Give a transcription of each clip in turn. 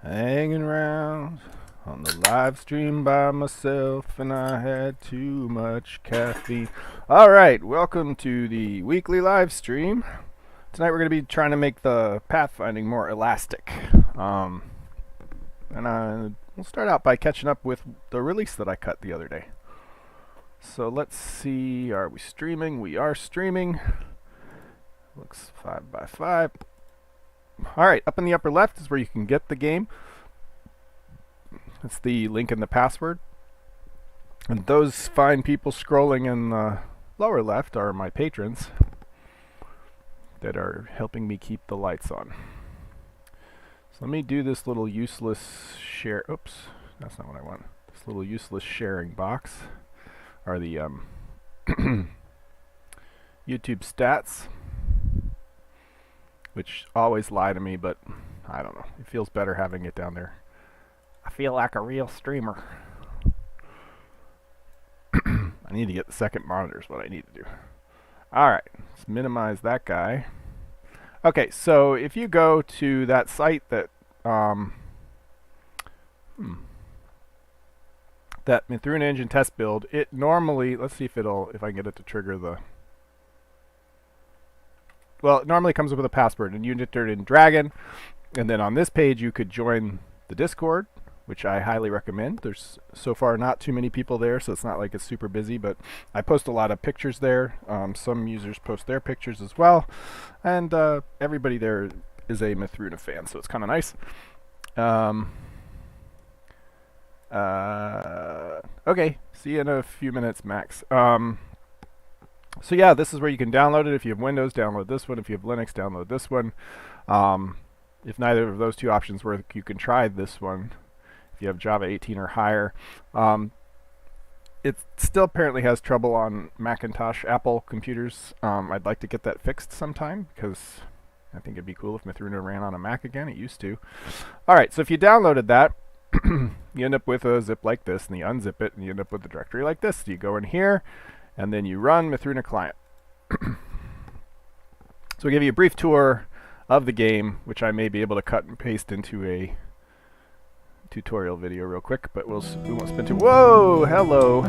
Hanging around on the live stream by myself, and I had too much caffeine. All right, welcome to the weekly live stream. Tonight we're going to be trying to make the pathfinding more elastic. We'll start out by catching up with the release that I cut the other day. So let's see, are we streaming? We are streaming. Looks 5x5. Alright, up in the upper left is where you can get the game. That's the link and the password. And those fine people scrolling in the lower left are my patrons that are helping me keep the lights on. So let me do this little useless share. Oops, that's not what I want. This little useless sharing box are the YouTube stats, which always lie to me, but I don't know. It feels better having it down there. I feel like a real streamer. I need to get the second monitor is what I need to do. Alright, let's minimize that guy. Okay, so if you go to that site that that Mythruna engine test build, it normally, let's see if I can get it to trigger the. Well, it normally comes up with a password, and you enter it in Dragon, and then on this page you could join the Discord, which I highly recommend. There's so far not too many people there, so it's not like it's super busy, but I post a lot of pictures there. Some users post their pictures as well, and everybody there is a Mythruna fan, so it's kind of nice. Okay, see you in a few minutes, Max. So yeah, this is where you can download it. If you have Windows, download this one. If you have Linux, download this one. If neither of those two options work, you can try this one. If you have Java 18 or higher. It still apparently has trouble on Macintosh Apple computers. I'd like to get that fixed sometime, because I think it'd be cool if Mythruna ran on a Mac again. It used to. Alright, so if you downloaded that, you end up with a zip like this, and you unzip it, and you end up with a directory like this. So you go in here, and then you run Mythruna client. So we'll give you a brief tour of the game, which I may be able to cut and paste into a tutorial video real quick, but we won't spend too. Whoa, hello.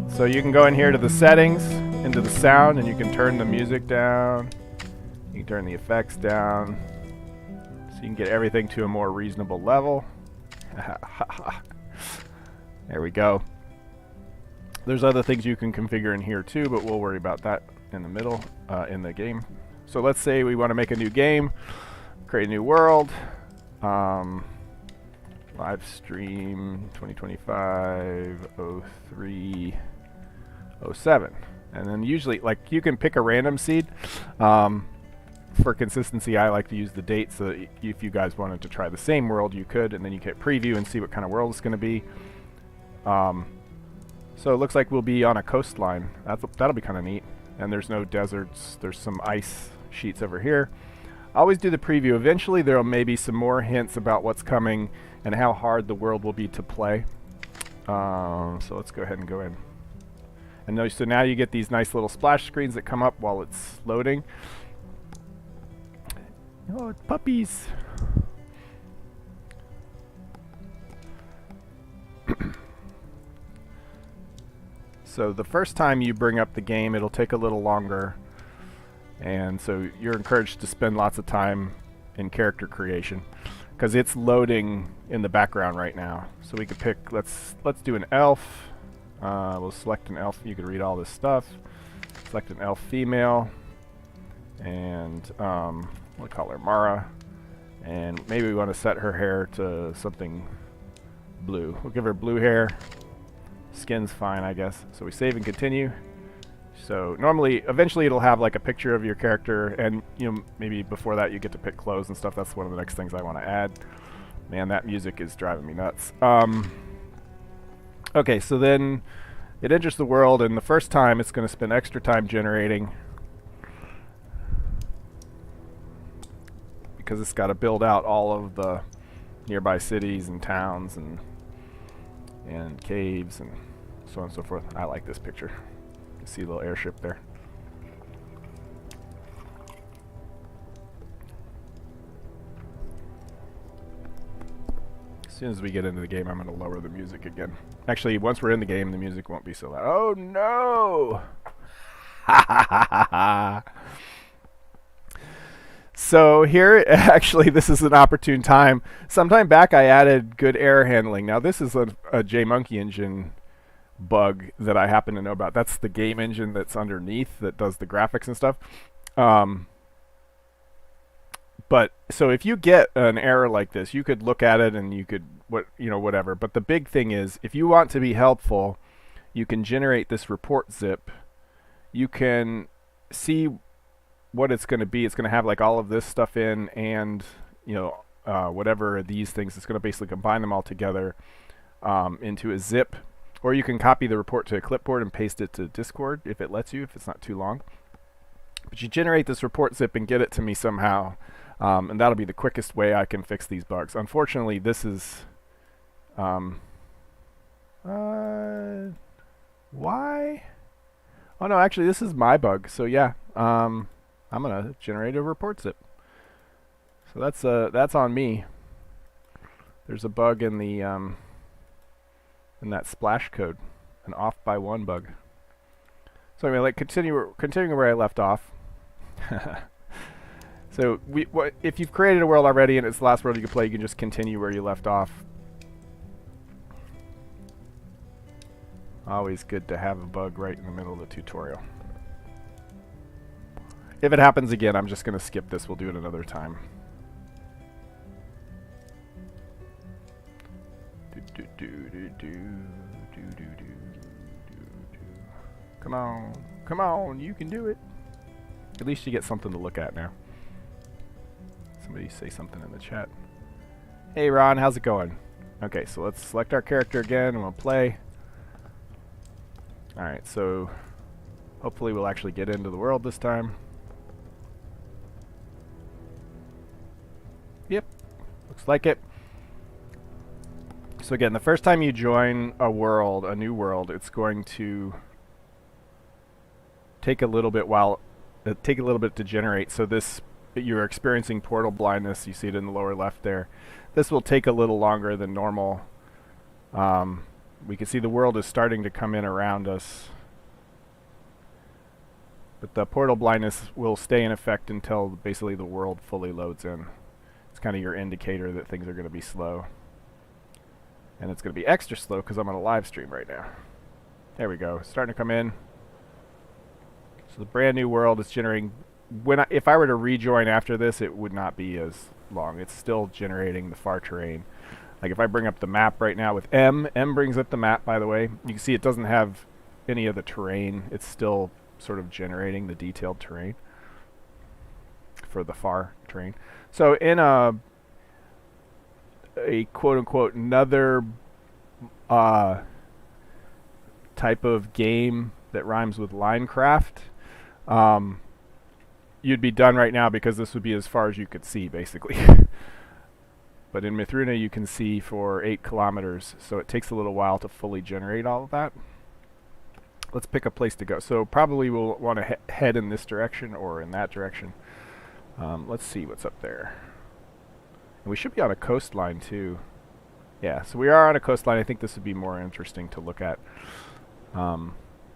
So you can go in here to the settings, into the sound, and you can turn the music down. You can turn the effects down, so you can get everything to a more reasonable level. There we go. There's other things you can configure in here too, but we'll worry about that in the middle, in the game. So let's say we want to make a new game, create a new world, live stream 2025-03-07. And then usually, like, you can pick a random seed. For consistency, I like to use the date, so that if you guys wanted to try the same world, you could, and then you can preview and see what kind of world it's going to be. So it looks like we'll be on a coastline. That'll be kind of neat. And there's no deserts. There's some ice sheets over here. I always do the preview. Eventually there may be some more hints about what's coming and how hard the world will be to play. So let's go ahead and go in. And so now you get these nice little splash screens that come up while it's loading. Oh, puppies! So the first time you bring up the game, it'll take a little longer, and so you're encouraged to spend lots of time in character creation, because it's loading in the background right now. So we could pick, let's do an elf. We'll select an elf. You can read all this stuff. Select an elf female, and we'll call her Mara, and maybe we want to set her hair to something blue. We'll give her blue hair. Skin's fine, I guess. So we save and continue. So normally, eventually it'll have like a picture of your character, and maybe before that you get to pick clothes and stuff. That's one of the next things I want to add. Man, that music is driving me nuts. Okay, so then it enters the world, and the first time it's going to spend extra time generating, because it's got to build out all of the nearby cities and towns and caves and so on and so forth. I like this picture. You see a little airship there. As soon as we get into the game, I'm going to lower the music again. Actually, once we're in the game, the music won't be so loud. Oh, no! Ha ha ha ha ha! So here, actually, this is an opportune time. Sometime back, I added good error handling. Now, this is a JMonkey engine bug that I happen to know about. That's the game engine that's underneath that does the graphics and stuff. But so if you get an error like this, you could look at it and you could whatever. But the big thing is, if you want to be helpful, you can generate this report zip. You can see what it's going to be. It's going to have like all of this stuff in, and whatever these things. It's going to basically combine them all together into a zip. Or you can copy the report to a clipboard and paste it to Discord if it lets you, if it's not too long. But you generate this report zip and get it to me somehow, and that'll be the quickest way I can fix these bugs. Unfortunately, this is why? Oh no, actually this is my bug. So yeah, I'm gonna generate a report zip. So that's on me. There's a bug in the in that splash code, an off by one bug. So anyway, continuing where I left off. So if you've created a world already and it's the last world you can play, you can just continue where you left off. Always good to have a bug right in the middle of the tutorial. If it happens again, I'm just going to skip this. We'll do it another time. Come on. Come on. You can do it. At least you get something to look at now. Somebody say something in the chat. Hey Ron, how's it going? Okay, so let's select our character again and we'll play. Alright, so hopefully we'll actually get into the world this time. Yep, looks like it. So again, the first time you join a world, a new world, it's going to take a little bit to generate. So this, you're experiencing portal blindness. You see it in the lower left there. This will take a little longer than normal. We can see the world is starting to come in around us, but the portal blindness will stay in effect until basically the world fully loads in. It's kind of your indicator that things are going to be slow. And it's going to be extra slow because I'm on a live stream right now. There we go. Starting to come in. So the brand new world is generating. If I were to rejoin after this, it would not be as long. It's still generating the far terrain. Like if I bring up the map right now with M brings up the map, by the way. You can see it doesn't have any of the terrain. It's still sort of generating the detailed terrain for the far terrain. So in a quote-unquote another type of game that rhymes with Linecraft, you'd be done right now because this would be as far as you could see, basically. But in Mythruna, you can see for 8 kilometers, so it takes a little while to fully generate all of that. Let's pick a place to go. So probably we'll want to head in this direction or in that direction. Let's see what's up there. And we should be on a coastline too. Yeah, so we are on a coastline. I think this would be more interesting to look at.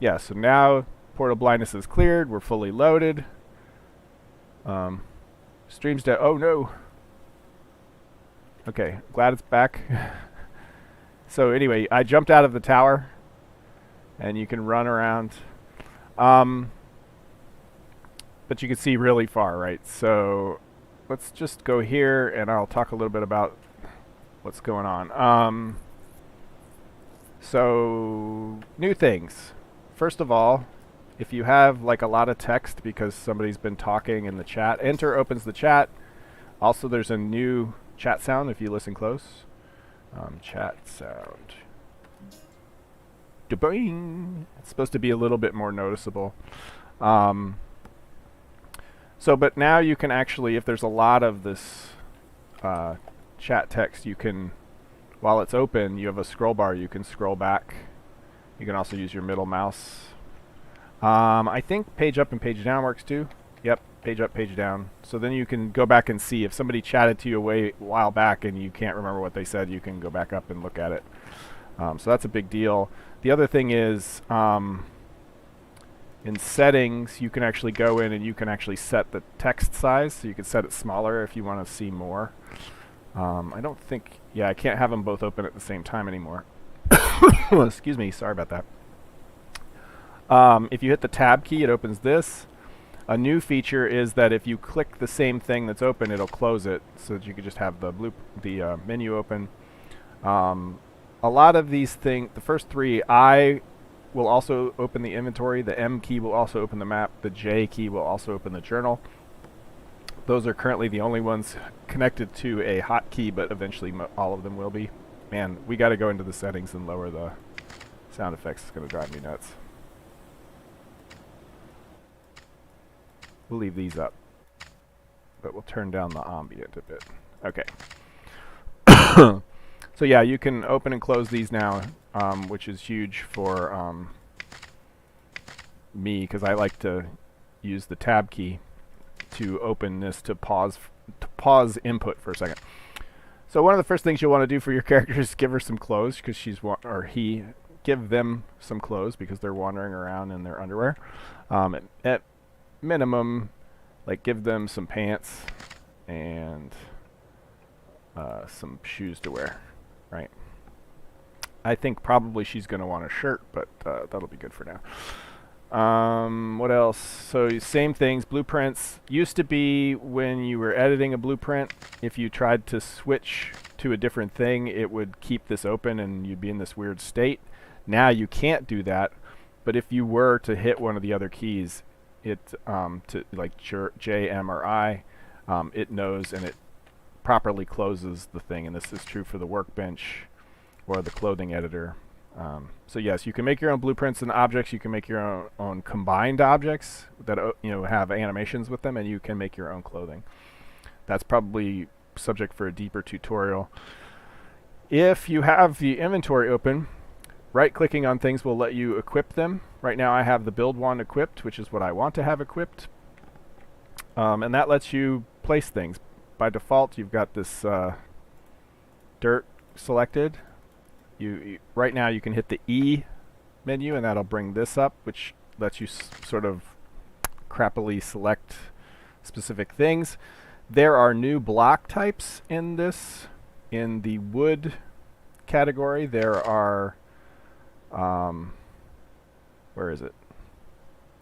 Yeah, so now portal blindness is cleared. We're fully loaded. Stream's dead. Oh no. Okay, glad it's back. So anyway, I jumped out of the tower, and you can run around. But you can see really far, right? So let's just go here, and I'll talk a little bit about what's going on. So new things. First of all, if you have like a lot of text because somebody's been talking in the chat, enter opens the chat. Also, there's a new chat sound if you listen close. Chat sound. Da-boing. It's supposed to be a little bit more noticeable. So, but now you can actually, if there's a lot of this chat text, you can, while it's open, you have a scroll bar. You can scroll back. You can also use your middle mouse. I think page up and page down works too. Yep. page up, page down. So then you can go back and see if somebody chatted to you a while back and you can't remember what they said, you can go back up and look at it. So that's a big deal. The other thing is in settings, you can actually go in and you can actually set the text size. So you can set it smaller if you want to see more. I don't think, yeah, I can't have them both open at the same time anymore. Excuse me, sorry about that. If you hit the tab key, it opens this. A new feature is that if you click the same thing that's open, it'll close it, so that you can just have the menu open. A lot of these things, the first three, I will also open the inventory. The M key will also open the map. The J key will also open the journal. Those are currently the only ones connected to a hotkey, but eventually all of them will be. Man, we got to go into the settings and lower the sound effects. It's going to drive me nuts. We'll leave these up, but we'll turn down the ambient a bit. Okay. So yeah, you can open and close these now, which is huge for me, because I like to use the tab key to open this to pause input for a second. So one of the first things you'll want to do for your character is give her some clothes, because give them some clothes because they're wandering around in their underwear. At minimum, like, give them some pants and some shoes to wear, right? I think probably she's going to want a shirt, but that'll be good for now. What else? So same things. Blueprints used to be when you were editing a blueprint, if you tried to switch to a different thing, it would keep this open and you'd be in this weird state. Now you can't do that, but if you were to hit one of the other keys, it to like J, M, or I, it knows and it properly closes the thing. And this is true for the workbench or the clothing editor. So yes, you can make your own blueprints and objects. You can make your own combined objects that have animations with them, and you can make your own clothing. That's probably subject for a deeper tutorial. If you have the inventory open, right-clicking on things will let you equip them. Right now I have the build wand equipped, which is what I want to have equipped. And that lets you place things. By default, you've got this dirt selected. Right now you can hit the E menu and that'll bring this up, which lets you sort of crappily select specific things. There are new block types in this. In the wood category, there are where is it?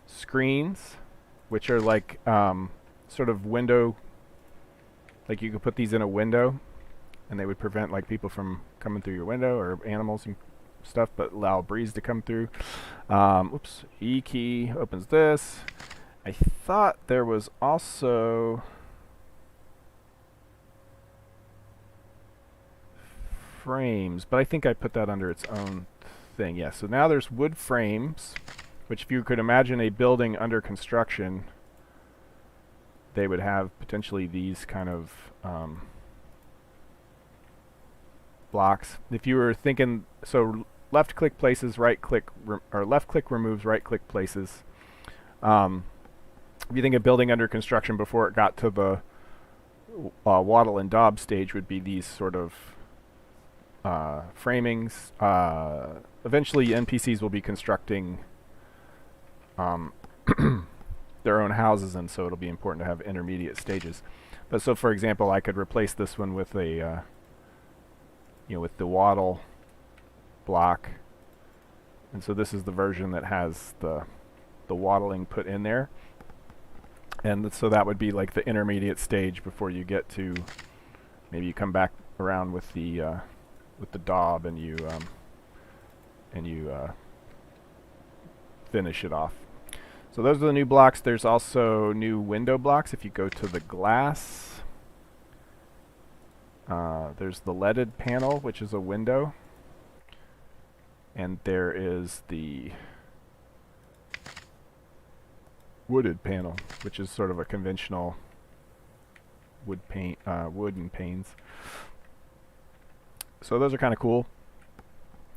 Screens, which are like sort of window, like you could put these in a window and they would prevent like people from coming through your window or animals and stuff, but allow a breeze to come through. Oops, E key opens this. I thought there was also frames, but I think I put that under its own thing. Yeah, so now there's wood frames, which if you could imagine a building under construction, they would have potentially these kind of blocks. If you were thinking, so left click places, right click, or left click removes, right click places. If you think of building under construction before it got to the Wattle and Daub stage, would be these sort of framings. Eventually NPCs will be constructing their own houses, and so it'll be important to have intermediate stages. But so for example, I could replace this one with a with the wattle block, and so this is the version that has the wattling put in there, and so that would be like the intermediate stage before you get to, maybe you come back around with the daub and you finish it off. So those are the new blocks. There's also new window blocks. If you go to the glass, there's the leaded panel, which is a window, and there is the wooded panel, which is sort of a conventional wooden panes. So those are kind of cool.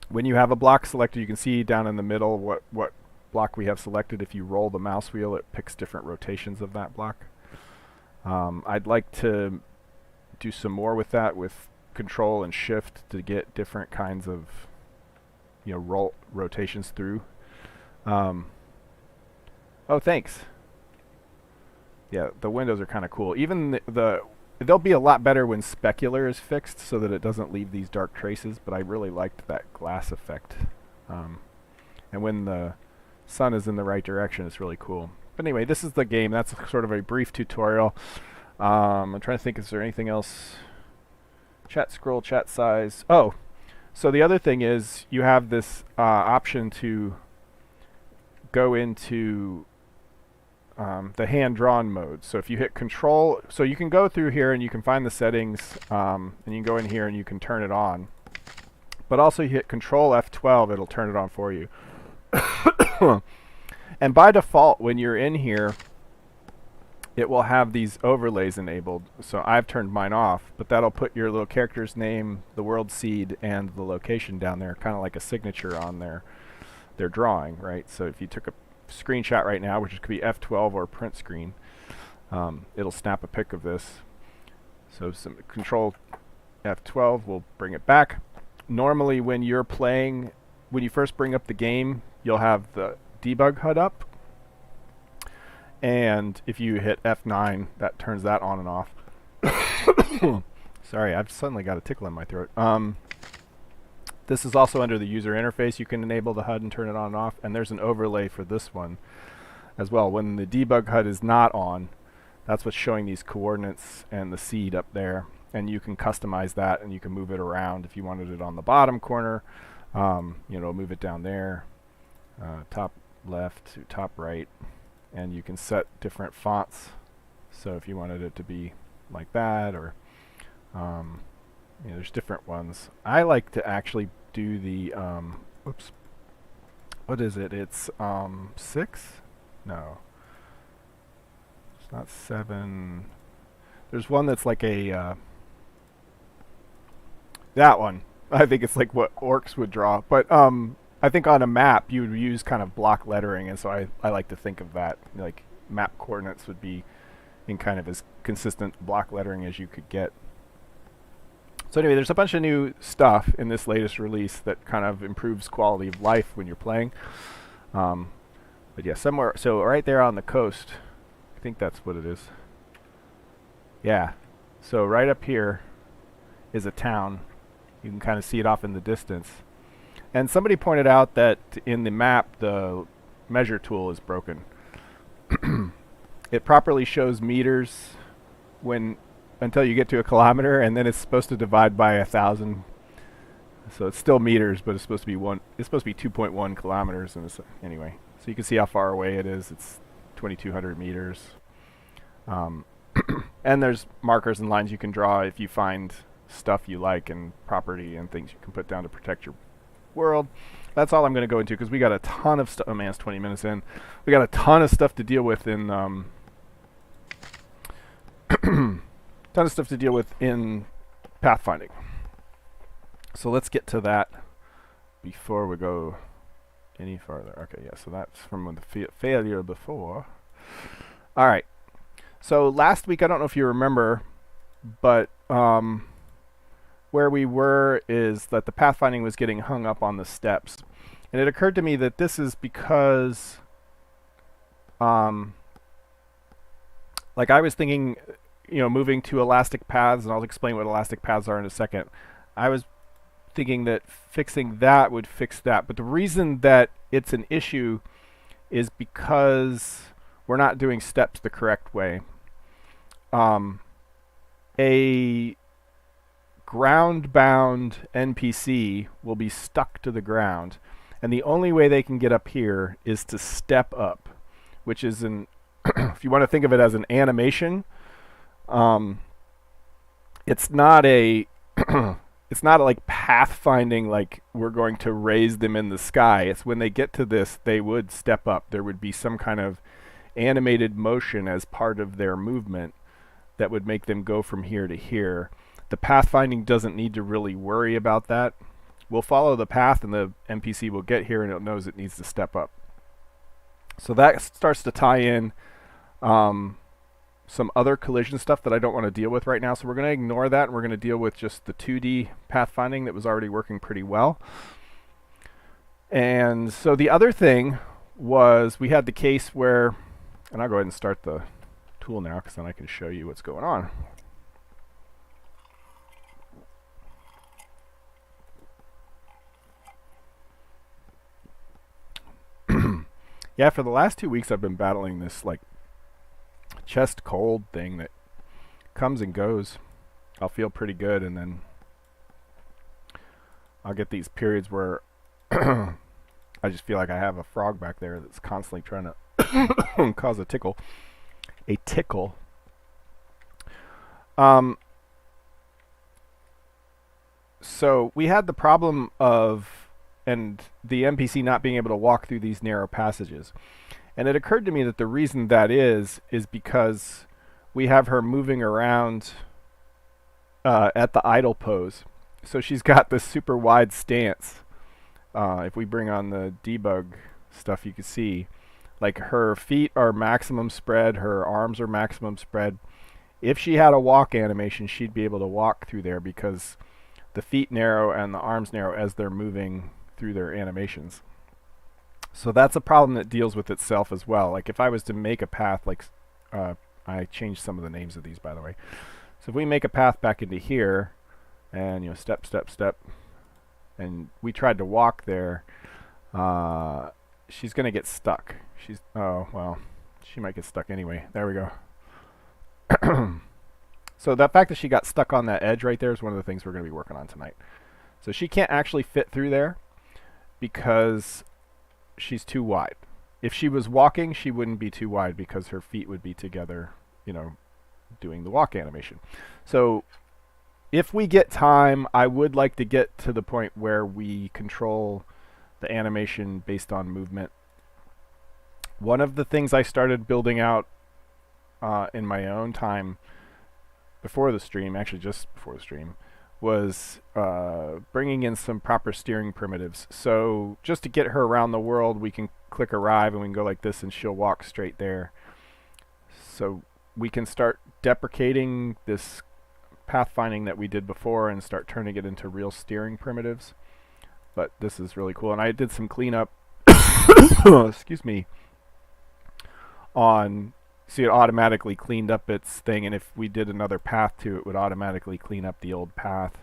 When you have a block selected, you can see down in the middle what block we have selected, if you roll the mouse wheel, it picks different rotations of that block. I'd like to do some more with that with Control and Shift to get different kinds of rotations through. Oh, thanks. Yeah, the windows are kind of cool. Even they'll be a lot better when specular is fixed so that it doesn't leave these dark traces, but I really liked that glass effect. And when the sun is in the right direction, it's really cool. But anyway, this is the game. That's sort of a brief tutorial. I'm trying to think, is there anything else? Chat scroll, chat size. Oh, so the other thing is you have this option to go into the hand-drawn mode. So if you hit Control, so you can go through here and you can find the settings, and you can go in here and you can turn it on. But also you hit Control F12, it'll turn it on for you. And by default, when you're in here, it will have these overlays enabled. So I've turned mine off, but that'll put your little character's name, the world seed, and the location down there, kind of like a signature on their drawing, right? So if you took a screenshot right now, which could be F12 or print screen, it'll snap a pic of this. So some Control F12 will bring it back. Normally when you're playing, when you first bring up the game, you'll have the debug HUD up, and if you hit F9, that turns that on and off. Sorry, I've suddenly got a tickle in my throat. This is also under the user interface. You can enable the HUD and turn it on and off, and there's an overlay for this one as well. When the debug HUD is not on, that's what's showing these coordinates and the seed up there, and you can customize that and you can move it around. If you wanted it on the bottom corner, move it down there, top left to top right, and you can set different fonts. So if you wanted it to be like that, or there's different ones. I like to actually do the what is it? It's 6? No, it's not 7. There's one that's like a that one. I think it's like what orcs would draw, but I think on a map you would use kind of block lettering, and so I like to think of that, like map coordinates would be in kind of as consistent block lettering as you could get. So anyway, there's a bunch of new stuff in this latest release that kind of improves quality of life when you're playing. But yeah, somewhere, so right there on the coast, I think that's what it is. Yeah, so right up here is a town. You can kind of see it off in the distance. And somebody pointed out that in the map, the measure tool is broken. It properly shows meters until you get to a kilometer, and then it's supposed to divide by 1,000. So it's still meters, but it's supposed to be 2.1 kilometers. And anyway, so you can see how far away it is. It's 2,200 meters. And there's markers and lines you can draw if you find stuff you like and property and things you can put down to protect your world. That's all I'm going to go into because we got a ton of stuff. Oh man, it's 20 minutes in. We got a ton of stuff to deal with in pathfinding. So let's get to that before we go any farther. Okay, yeah, so that's from the failure before. All right. So last week, I don't know if you remember, but where we were is that the pathfinding was getting hung up on the steps. And it occurred to me that this is because, like I was thinking, moving to elastic paths, and I'll explain what elastic paths are in a second. I was thinking that fixing that would fix that. But the reason that it's an issue is because we're not doing steps the correct way. A ground-bound NPC will be stuck to the ground, and the only way they can get up here is to step up, which is if you want to think of it as an animation, it's not it's not like pathfinding, like we're going to raise them in the sky. It's when they get to this, they would step up. There would be some kind of animated motion as part of their movement that would make them go from here to here. The pathfinding doesn't need to really worry about that. We'll follow the path and the NPC will get here and it knows it needs to step up. So that starts to tie in some other collision stuff that I don't want to deal with right now. So we're going to ignore that, and we're going to deal with just the 2D pathfinding that was already working pretty well. And so the other thing was we had the case where, and I'll go ahead and start the tool now because then I can show you what's going on. Yeah, for the last 2 weeks I've been battling this like chest cold thing that comes and goes. I'll feel pretty good, and then I'll get these periods where I just feel like I have a frog back there that's constantly trying to cause a tickle. A tickle. So we had the problem of and the NPC not being able to walk through these narrow passages. And it occurred to me that the reason that is because we have her moving around at the idle pose. So she's got this super wide stance. If we bring on the debug stuff, you can see like her feet are maximum spread, her arms are maximum spread. If she had a walk animation, she'd be able to walk through there because the feet narrow and the arms narrow as they're moving through their animations. So that's a problem that deals with itself as well. Like if I was to make a path, like I changed some of the names of these, by the way. So if we make a path back into here, and step, step, step, and we tried to walk there, she's gonna get stuck. Oh well, she might get stuck anyway. There we go. So the fact that she got stuck on that edge right there is one of the things we're going to be working on tonight. So she can't actually fit through there because she's too wide. If she was walking, she wouldn't be too wide because her feet would be together, doing the walk animation. So if we get time, I would like to get to the point where we control the animation based on movement. One of the things I started building out in my own time before the stream, actually just before the stream, was bringing in some proper steering primitives. So just to get her around the world, we can click arrive and we can go like this and she'll walk straight there. So we can start deprecating this pathfinding that we did before and start turning it into real steering primitives. But this is really cool. And I did some cleanup, excuse me, on... See, it automatically cleaned up its thing, and if we did another path to it would automatically clean up the old path,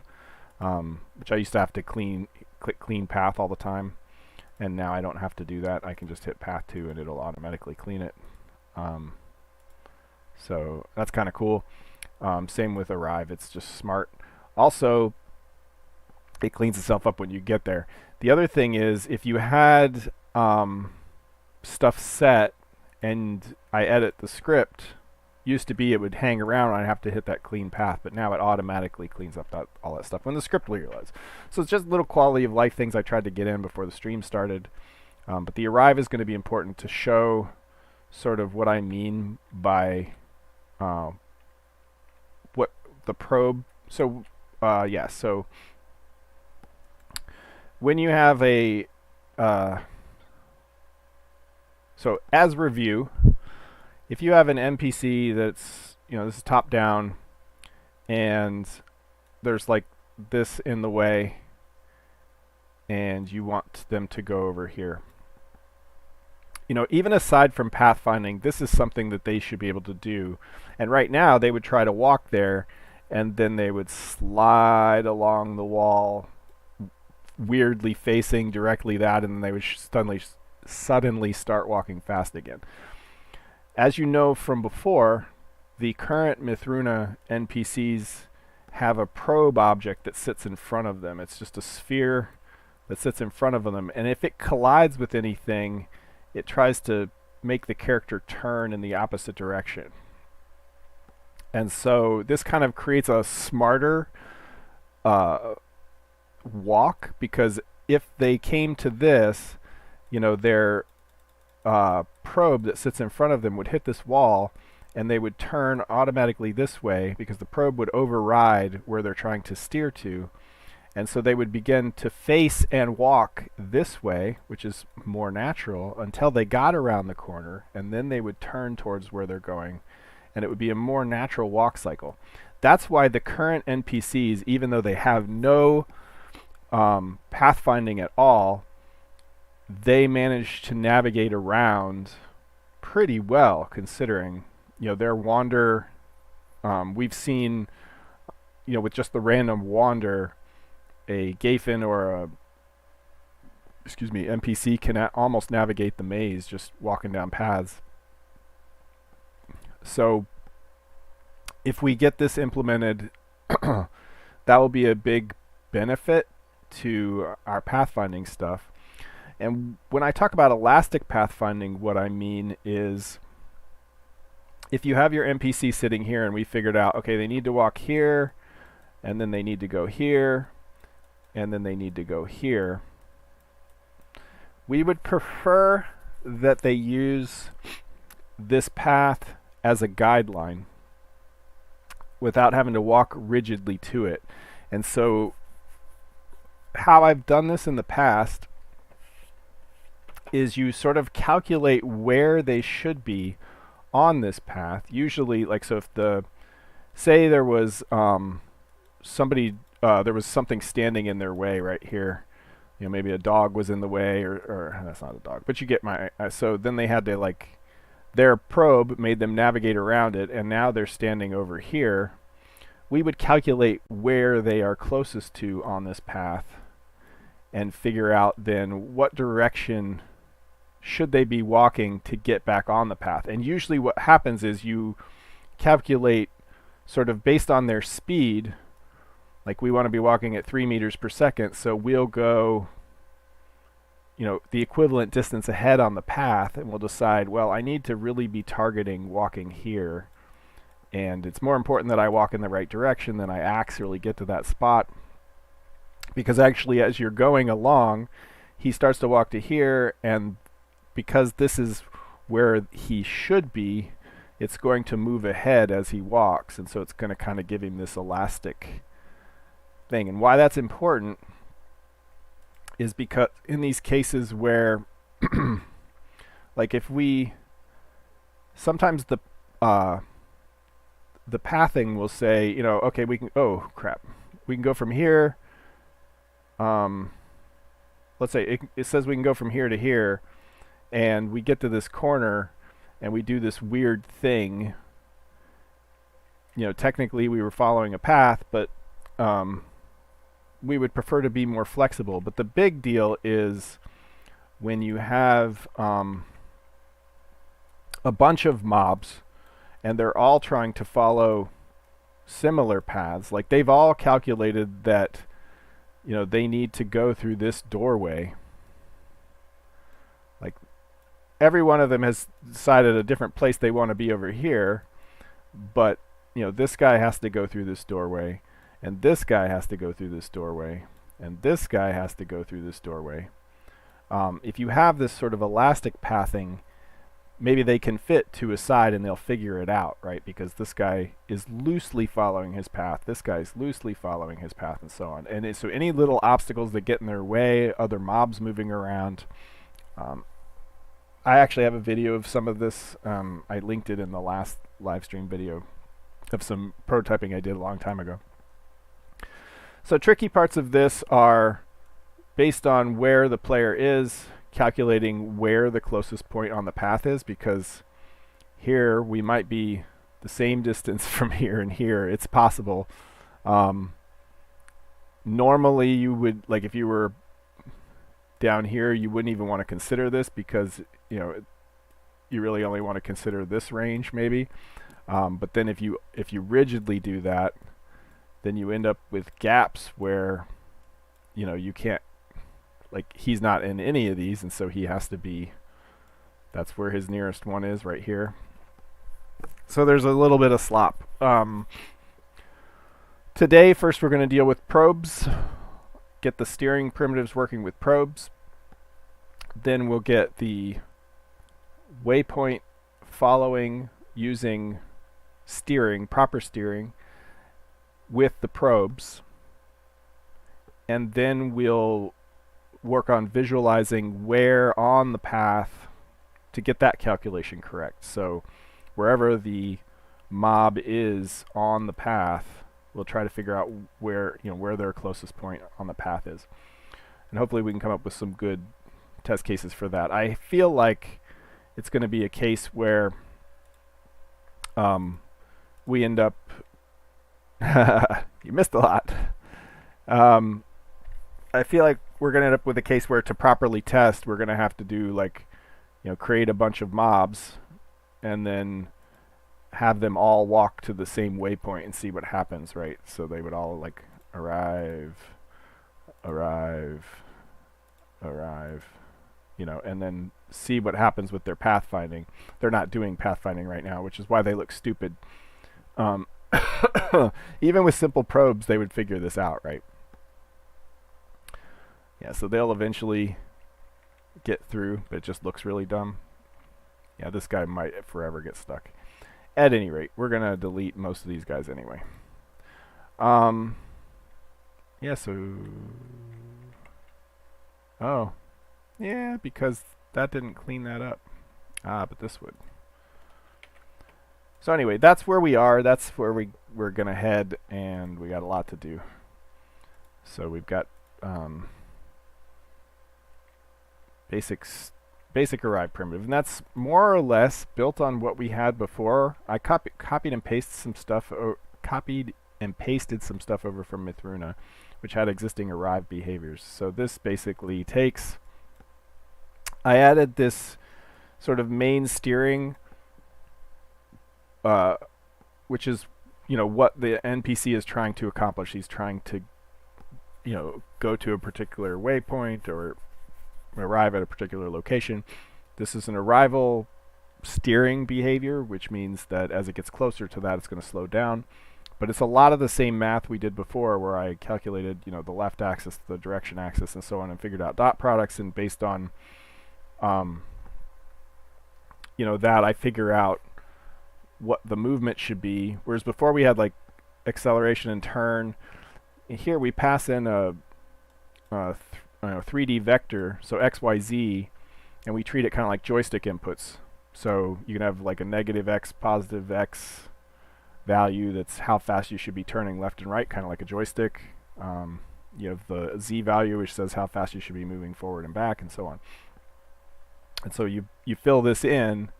which I used to have to click clean path all the time, and now I don't have to do that. I can just hit path 2 and it'll automatically clean it. So that's kind of cool. Same with arrive, it's just smart. Also, it cleans itself up when you get there. The other thing is, if you had stuff set and I edit the script, used to be it would hang around and I'd have to hit that clean path, but now it automatically cleans up all that stuff when the script reloads. So it's just little quality of life things I tried to get in before the stream started. But the arrive is going to be important to show sort of what I mean by what the probe. So yeah, so when you have a so as review, if you have an NPC that's, this is top down and there's like this in the way and you want them to go over here. Even aside from pathfinding, this is something that they should be able to do. And right now they would try to walk there and then they would slide along the wall weirdly facing directly that, and then they would suddenly start walking fast again. As you know from before, the current Mythruna NPCs have a probe object that sits in front of them. It's just a sphere that sits in front of them, and if it collides with anything, it tries to make the character turn in the opposite direction. And so this kind of creates a smarter walk, because if they came to this, their probe that sits in front of them would hit this wall and they would turn automatically this way because the probe would override where they're trying to steer to, And so they would begin to face and walk this way, which is more natural, until they got around the corner, and then they would turn towards where they're going, and it would be a more natural walk cycle. That's why the current NPCs, even though they have no pathfinding at all, they manage to navigate around pretty well, considering, their wander. We've seen, with just the random wander, a Gayfin or a NPC can almost navigate the maze just walking down paths. So if we get this implemented, that will be a big benefit to our pathfinding stuff. And when I talk about elastic pathfinding, what I mean is, if you have your NPC sitting here and we figured out, okay, they need to walk here, and then they need to go here, and then they need to go here, we would prefer that they use this path as a guideline without having to walk rigidly to it. And so how I've done this in the past is you sort of calculate where they should be on this path. Usually, so if say there was there was something standing in their way right here, maybe a dog was in the way, or that's not a dog, but you get my, so then they had to, their probe made them navigate around it, and now they're standing over here. We would calculate where they are closest to on this path and figure out then what direction should they be walking to get back on the path. And usually what happens is you calculate sort of based on their speed. We want to be walking at 3 meters per second, so we'll go the equivalent distance ahead on the path, and we'll decide, well, I need to really be targeting walking here, and it's more important that I walk in the right direction than I actually get to that spot, because actually as you're going along, he starts to walk to here, and because this is where he should be, it's going to move ahead as he walks, and so it's going to kind of give him this elastic thing. And why that's important is because in these cases where if we sometimes the pathing will say, okay, we can go from here, let's say it says we can go from here to here, and we get to this corner and we do this weird thing. Technically we were following a path, but we would prefer to be more flexible. But the big deal is when you have a bunch of mobs and they're all trying to follow similar paths, they've all calculated that they need to go through this doorway. Every one of them has decided a different place they want to be over here, but this guy has to go through this doorway, and this guy has to go through this doorway, and this guy has to go through this doorway. If you have this sort of elastic pathing, maybe they can fit to a side and they'll figure it out, right? Because this guy is loosely following his path, this guy's loosely following his path, and so on. And so any little obstacles that get in their way, other mobs moving around. I actually have a video of some of this. I linked it in the last live stream video of some prototyping I did a long time ago. So tricky parts of this are based on where the player is, calculating where the closest point on the path is, because here we might be the same distance from here and here. It's possible. Normally you would, if you were down here, you wouldn't even want to consider this, because you really only want to consider this range maybe. But then if you rigidly do that, then you end up with gaps where you can't, he's not in any of these, and so he has to be, that's where his nearest one is, right here. So there's a little bit of slop. Today, first we're going to deal with probes, get the steering primitives working with probes. Then we'll get the waypoint following using steering, proper steering, with the probes. and then we'll work on visualizing where on the path to get that calculation correct. So wherever the mob is on the path, we'll try to figure out where their closest point on the path is. And hopefully we can come up with some good test cases for that. I feel like it's going to be a case where we end up you missed a lot. I feel like we're going to end up with a case where to properly test, we're going to have to do create a bunch of mobs and then have them all walk to the same waypoint and see what happens, right? So they would all arrive, and then see what happens with their pathfinding. They're not doing pathfinding right now, which is why they look stupid. Even with simple probes, they would figure this out, right? Yeah, so they'll eventually get through, but it just looks really dumb. Yeah, this guy might forever get stuck. At any rate, we're going to delete most of these guys anyway. Yeah, so... Oh. Yeah, because that didn't clean that up. But this would. So anyway, that's where we are. That's where we're going to head, and we got a lot to do. So we've got basic arrive primitive, and that's more or less built on what we had before. I copied and pasted some stuff over from Mythruna, which had existing arrive behaviors. So this basically takes... I added this sort of main steering, which is what the NPC is trying to accomplish. He's trying to go to a particular waypoint or arrive at a particular location. This is an arrival steering behavior, which means that as it gets closer to that, it's going to slow down. But it's a lot of the same math we did before, where I calculated the left axis, the direction axis, and so on, and figured out dot products, and based on that, I figure out what the movement should be. Whereas before we had acceleration and turn. Here we pass in a 3D vector, so x, y, z, and we treat it kind of like joystick inputs. So you can have a negative x, positive x value. That's how fast you should be turning left and right, kind of like a joystick. You have the z value, which says how fast you should be moving forward and back, and so on. And so you fill this in,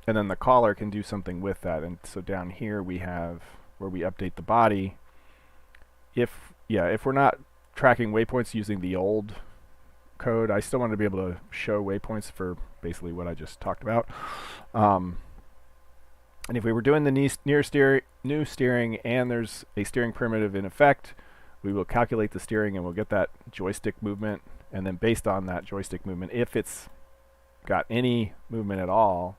and then the caller can do something with that. And so down here we have where we update the body. If we're not tracking waypoints using the old code, I still want to be able to show waypoints for basically what I just talked about. And if we were doing the new steering and there's a steering primitive in effect, we will calculate the steering and we'll get that joystick movement. And then based on that joystick movement, if it's got any movement at all,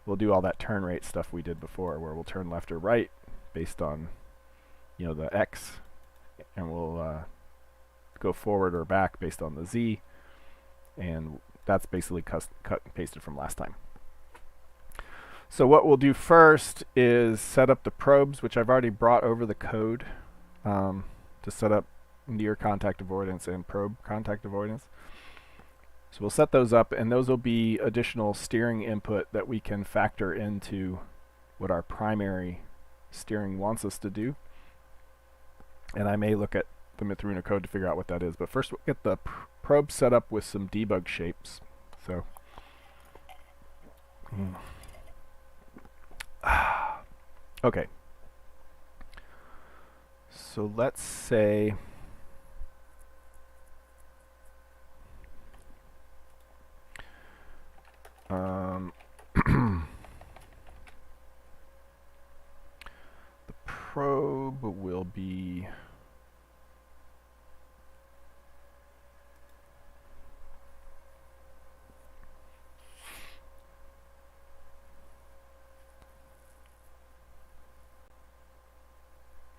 we'll do all that turn rate stuff we did before, where we'll turn left or right based on the x, and we'll go forward or back based on the z, and that's basically cut and pasted from last time. So what we'll do first is set up the probes, which I've already brought over the code to set up near contact avoidance and probe contact avoidance. So we'll set those up, and those will be additional steering input that we can factor into what our primary steering wants us to do. And I may look at the Mythruna code to figure out what that is. But first we'll get the probe set up with some debug shapes. So okay. So let's say the probe will be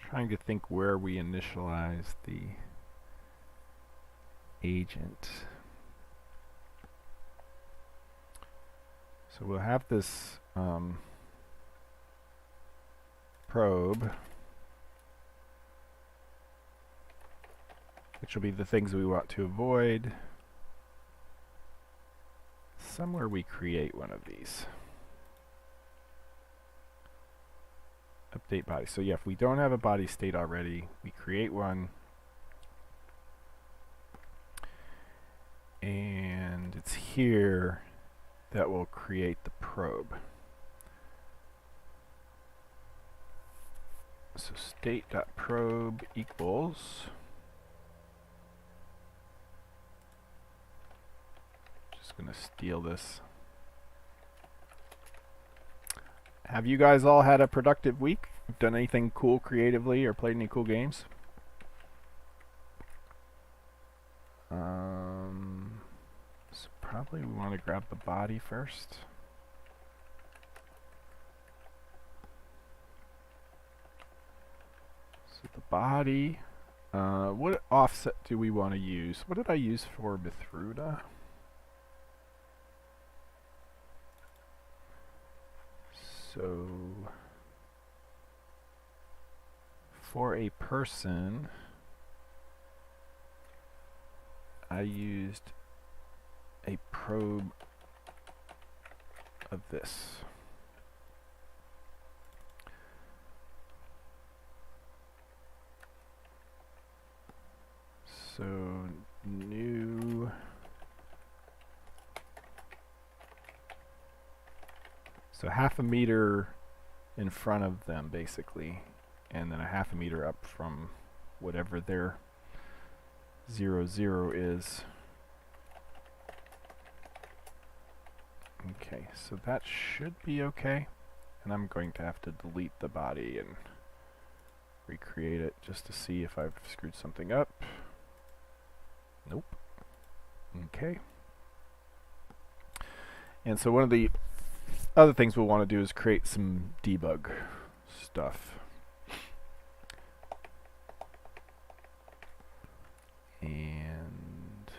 trying to think where we initialize the agent. So we'll have this probe which will be the things we want to avoid. Somewhere we create one of these. Update body. So yeah, if we don't have a body state already, we create one. And it's here that will create the probe. So state.probe equals, just going to steal this. Have you guys all had a productive week? Done anything cool creatively or played any cool games? So probably we want to grab the body first. So the body, what offset do we want to use? What did I use for Mythruna? So for a person, I used a probe of this. So new, so half a meter in front of them basically, and then a half a meter up from whatever their 0, 0 is. Okay, so that should be okay. And I'm going to have to delete the body and recreate it just to see if I've screwed something up. Nope. Okay. And so one of the other things we'll want to do is create some debug stuff. And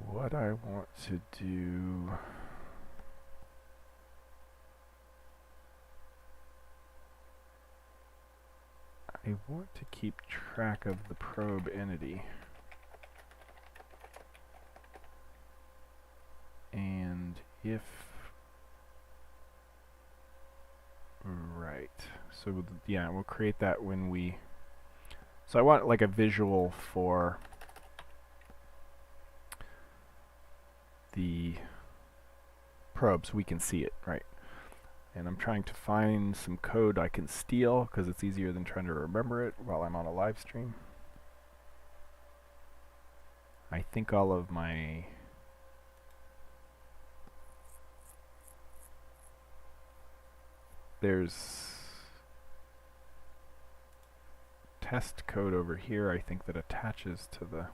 what I want to do, I want to keep track of the probe entity. And if, right, so yeah, we'll create that when we, so I want like a visual for the probe so we can see it, right? And I'm trying to find some code I can steal because it's easier than trying to remember it while I'm on a live stream. I think all of my there's test code over here, I think, that attaches to the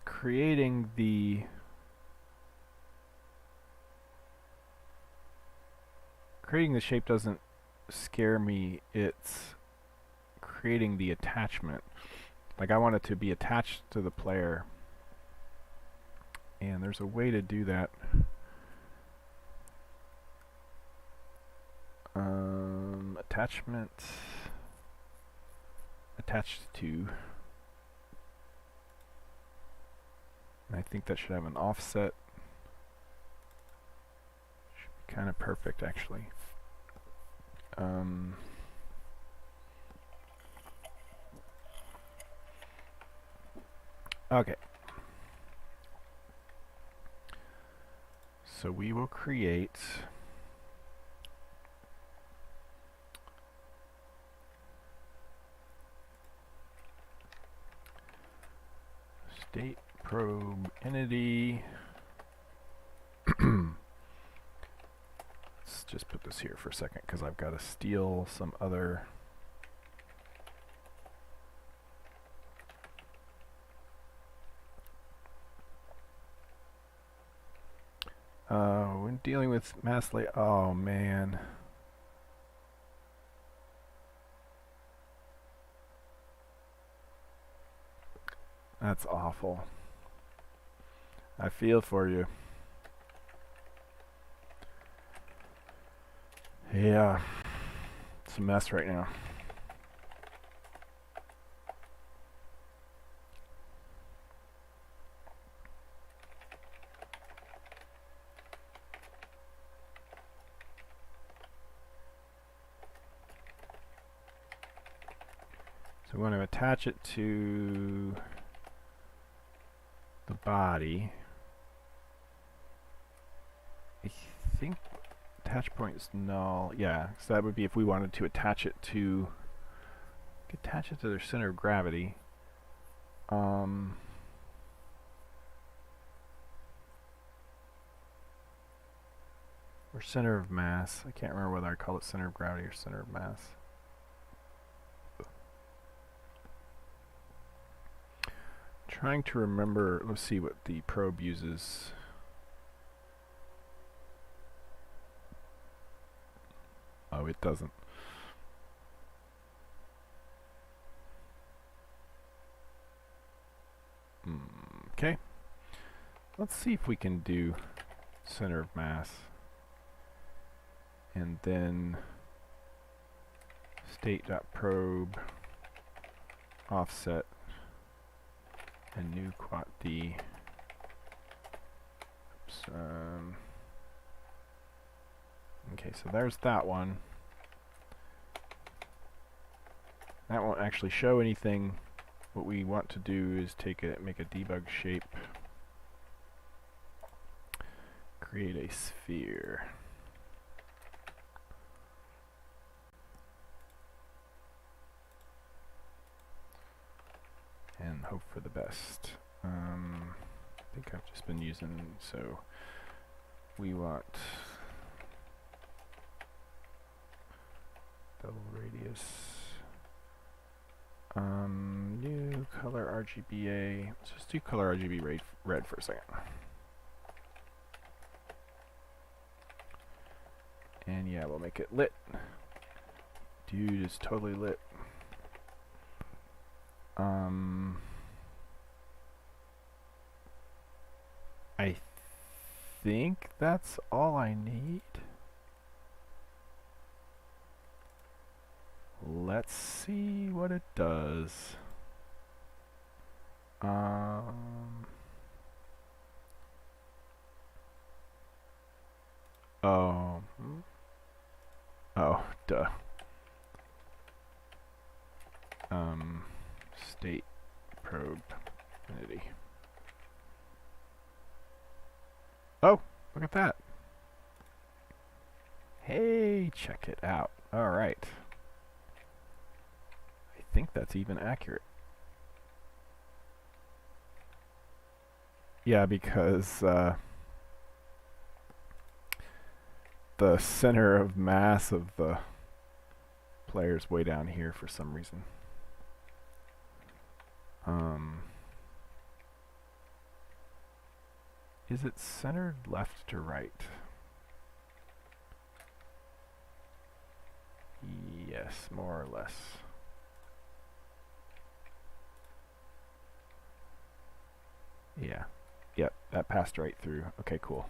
creating the shape doesn't scare me. It's creating the attachment. Like I want it to be attached to the player, and there's a way to do that. Attachment attached to. And I think that should have an offset. Should be kind of perfect, actually. Okay. So we will create state probe entity. Let's just put this here for a second because I've got to steal some other. When dealing with mass layout, oh man. That's awful. I feel for you. Yeah. It's a mess right now. So we want to attach it to the body. I think attach point is null. Yeah, so that would be if we wanted to attach it to their center of gravity. Or center of mass. I can't remember whether I call it center of gravity or center of mass. Trying to remember, let's see what the probe uses. Oh, it doesn't. Okay. Let's see if we can do center of mass. And then state.probe offset and new quat D. Oops, okay, so there's that one. That won't actually show anything. What we want to do is make a debug shape, create a sphere. And hope for the best. I think I've just been using, so we want double radius, new color RGBA. Let's just do color RGB red for a second. And yeah, we'll make it lit. Dude is totally lit. I think that's all I need. Let's see what it does. Oh. Oh, duh. State probe entity. Oh, look at that. Hey, check it out. All right. I think that's even accurate. Yeah, because the center of mass of the player's way down here for some reason. Is it centered left to right? Yes, more or less. Yeah. Yep, that passed right through. Okay, cool.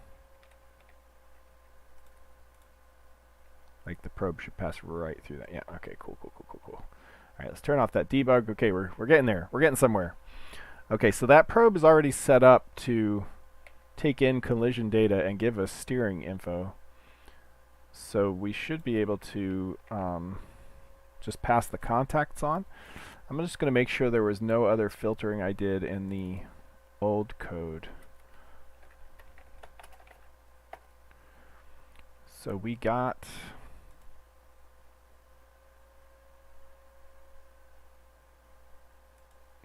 Like the probe should pass right through that. Yeah, okay, cool. Alright, let's turn off that debug. Okay, we're getting there. We're getting somewhere. Okay, so that probe is already set up to take in collision data and give us steering info. So we should be able to just pass the contacts on. I'm just going to make sure there was no other filtering I did in the old code. So we got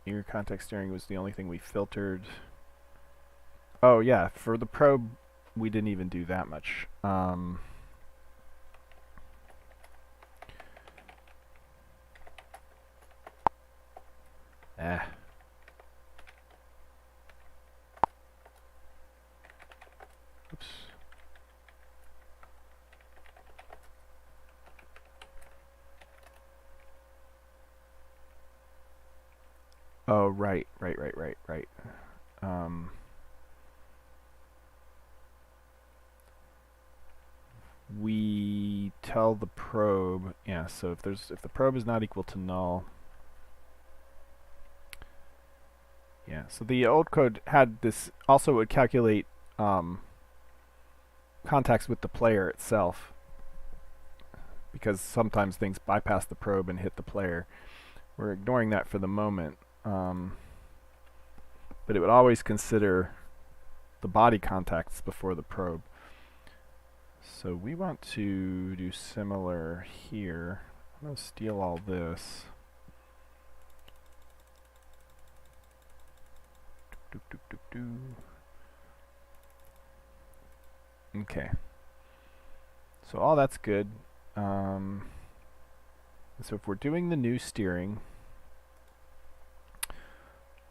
ear contact steering was the only thing we filtered. Oh yeah, for the probe we didn't even do that much. Oops. Oh, right. We tell the probe, yeah, so if the probe is not equal to null, yeah, so the old code had this, also would calculate contacts with the player itself, because sometimes things bypass the probe and hit the player. We're ignoring that for the moment, but it would always consider the body contacts before the probe. So we want to do similar here. I'm going to steal all this. Okay. So all that's good. So if we're doing the new steering,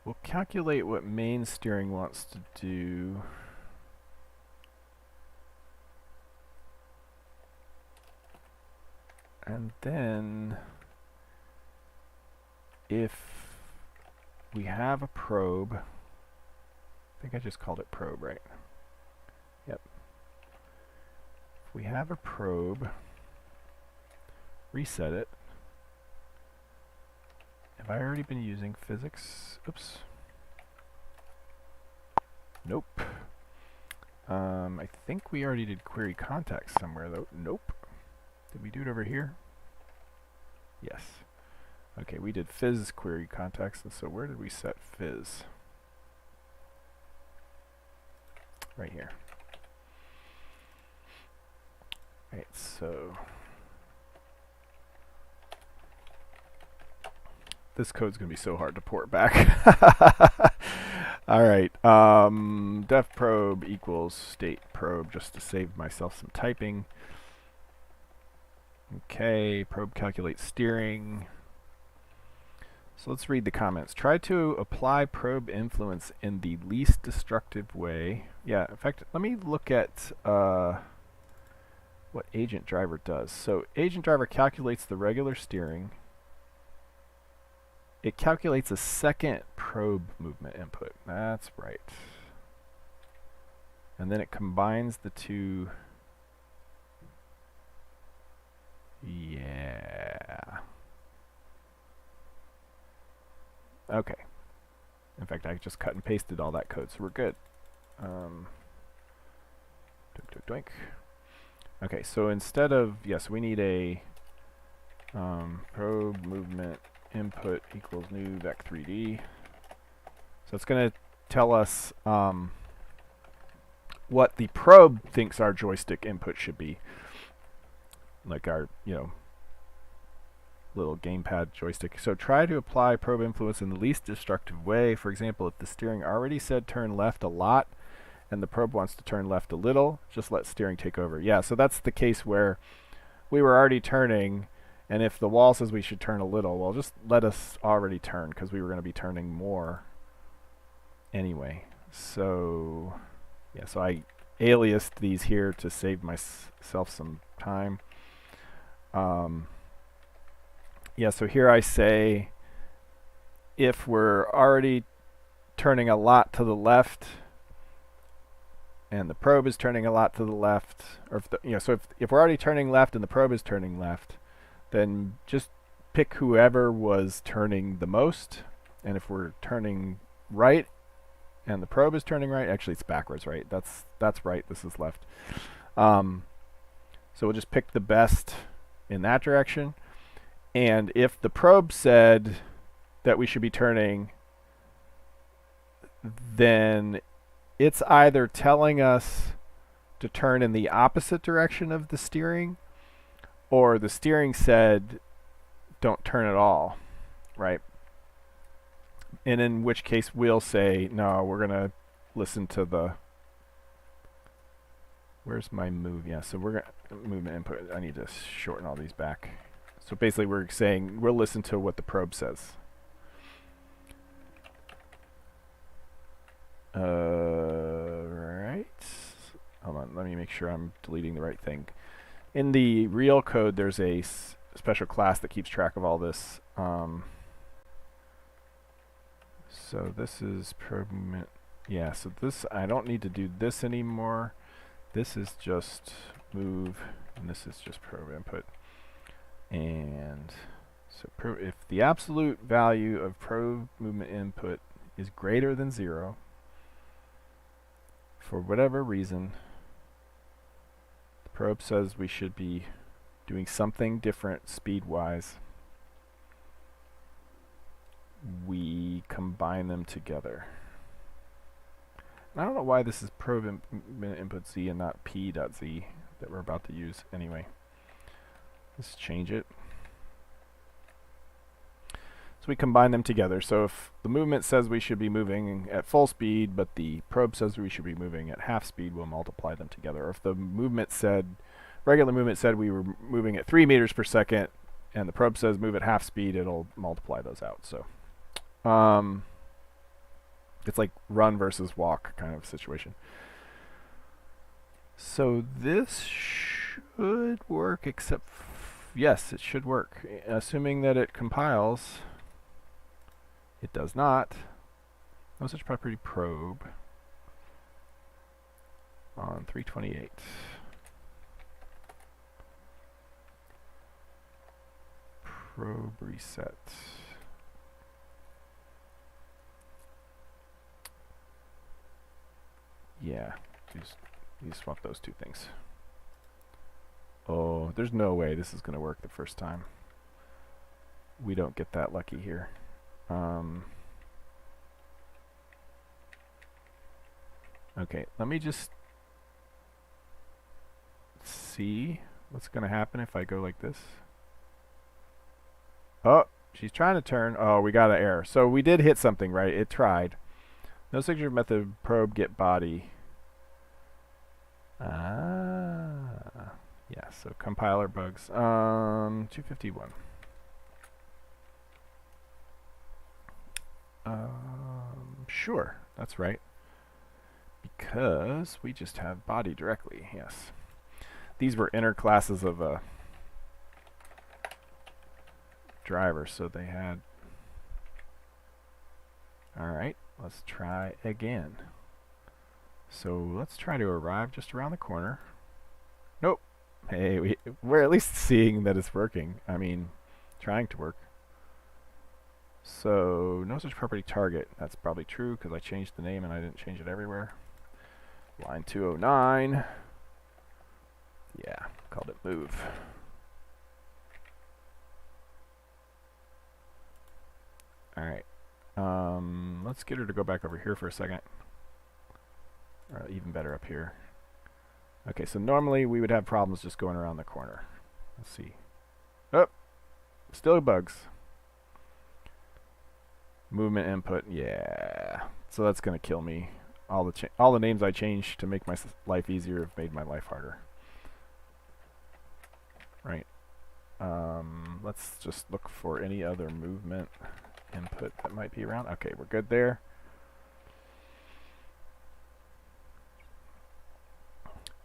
we'll calculate what main steering wants to do. And then if we have a probe, I think I just called it probe, right? Yep. If we have a probe, reset it. Have I already been using physics? Oops. Nope. I think we already did query contacts somewhere though. Nope. Did we do it over here? Yes. Okay, we did phys query contacts, and so where did we set phys? Right here. Right, so this code's gonna be so hard to port back. All right, def probe equals state probe, just to save myself some typing. Okay, probe calculates steering. So let's read the comments. Try to apply probe influence in the least destructive way. Yeah, in fact, let me look at what agent driver does. So agent driver calculates the regular steering. It calculates a second probe movement input. That's right. And then it combines the two. Yeah. Okay. In fact, I just cut and pasted all that code, so we're good. Doink, doink, doink. Okay, so instead of, yes, we need a probe movement input equals new vec3d. So it's going to tell us what the probe thinks our joystick input should be. Like our, little gamepad joystick. So try to apply probe influence in the least destructive way. For example, if the steering already said turn left a lot and the probe wants to turn left a little, just let steering take over. Yeah, so that's the case where we were already turning, and if the wall says we should turn a little, well, just let us already turn, because we were going to be turning more anyway. So yeah, so I aliased these here to save myself some time. Yeah, so here I say if we're already turning a lot to the left and the probe is turning a lot to the left, or if we're already turning left and the probe is turning left, then just pick whoever was turning the most. And if we're turning right and the probe is turning right, actually it's backwards, right? That's right, this is left. So we'll just pick the best in that direction. And if the probe said that we should be turning, then it's either telling us to turn in the opposite direction of the steering, or the steering said don't turn at all, right? And in which case we'll say, no, we're going to listen to the... Where's my move? Yeah, so we're going to movement input. I need to shorten all these back. So basically we're saying we'll listen to what the probe says. Right. Hold on, let me make sure I'm deleting the right thing. In the real code, there's a special class that keeps track of all this. So this is probe movement. Yeah, so this, I don't need to do this anymore. This is just move, and this is just probe input. And so if the absolute value of probe movement input is greater than 0, for whatever reason, the probe says we should be doing something different speed-wise. We combine them together. And I don't know why this is probe input z and not p.z that we're about to use anyway. Let's change it. So we combine them together. So if the movement says we should be moving at full speed, but the probe says we should be moving at half speed, we'll multiply them together. Or if the movement said, regular movement said we were moving at 3 meters per second, and the probe says move at half speed, it'll multiply those out. So it's like run versus walk kind of situation. So this should work, except yes, it should work. Assuming that it compiles. It does not. No such property probe on 328. Probe reset. Yeah, you swap those two things. Oh, there's no way this is going to work the first time. We don't get that lucky here. Okay, let me just see what's going to happen if I go like this. Oh, she's trying to turn. Oh, we got an error. So we did hit something, right? It tried. No signature method probe get body. Yeah, so compiler bugs. 251. Sure, that's right. Because we just have body directly, yes. These were inner classes of a driver, so they had... Alright, let's try again. So let's try to arrive just around the corner. Nope. Hey, we're at least seeing that it's working. I mean, trying to work. So, no such property target. That's probably true because I changed the name and I didn't change it everywhere. Line 209. Yeah, called it move. Alright. Let's get her to go back over here for a second. Or even better up here. Okay, so normally we would have problems just going around the corner. Let's see. Oh! Still bugs. Movement input, yeah. So that's gonna kill me. All the names I changed to make my life easier have made my life harder. Right. Let's just look for any other movement input that might be around. Okay, we're good there.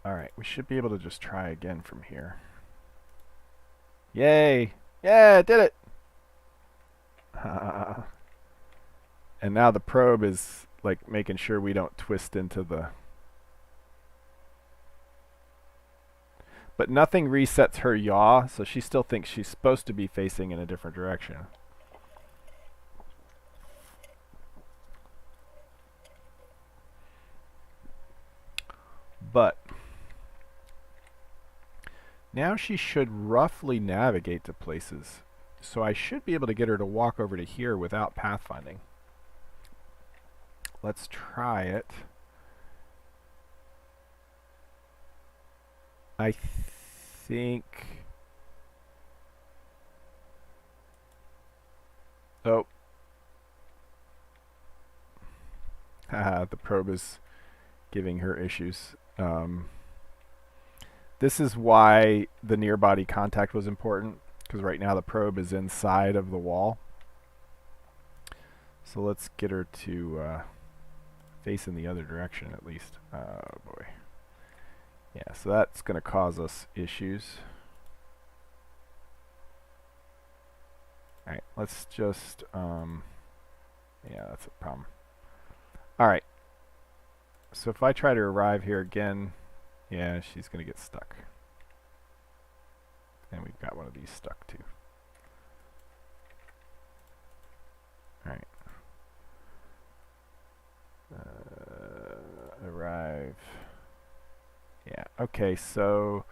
Alright, we should be able to just try again from here. Yay! Yeah, did it! And now the probe is like making sure we don't twist into the... But nothing resets her yaw, so she still thinks she's supposed to be facing in a different direction. But now she should roughly navigate to places. So I should be able to get her to walk over to here without pathfinding. Let's try it. I think... Oh. Haha, the probe is giving her issues. This is why the near body contact was important, because right now the probe is inside of the wall. So let's get her to face in the other direction at least. Oh boy. Yeah, so that's going to cause us issues. Alright, let's just Yeah, that's a problem. All right. So if I try to arrive here again, yeah, she's going to get stuck. And we've got one of these stuck too. All right. Arrive. Yeah, okay, so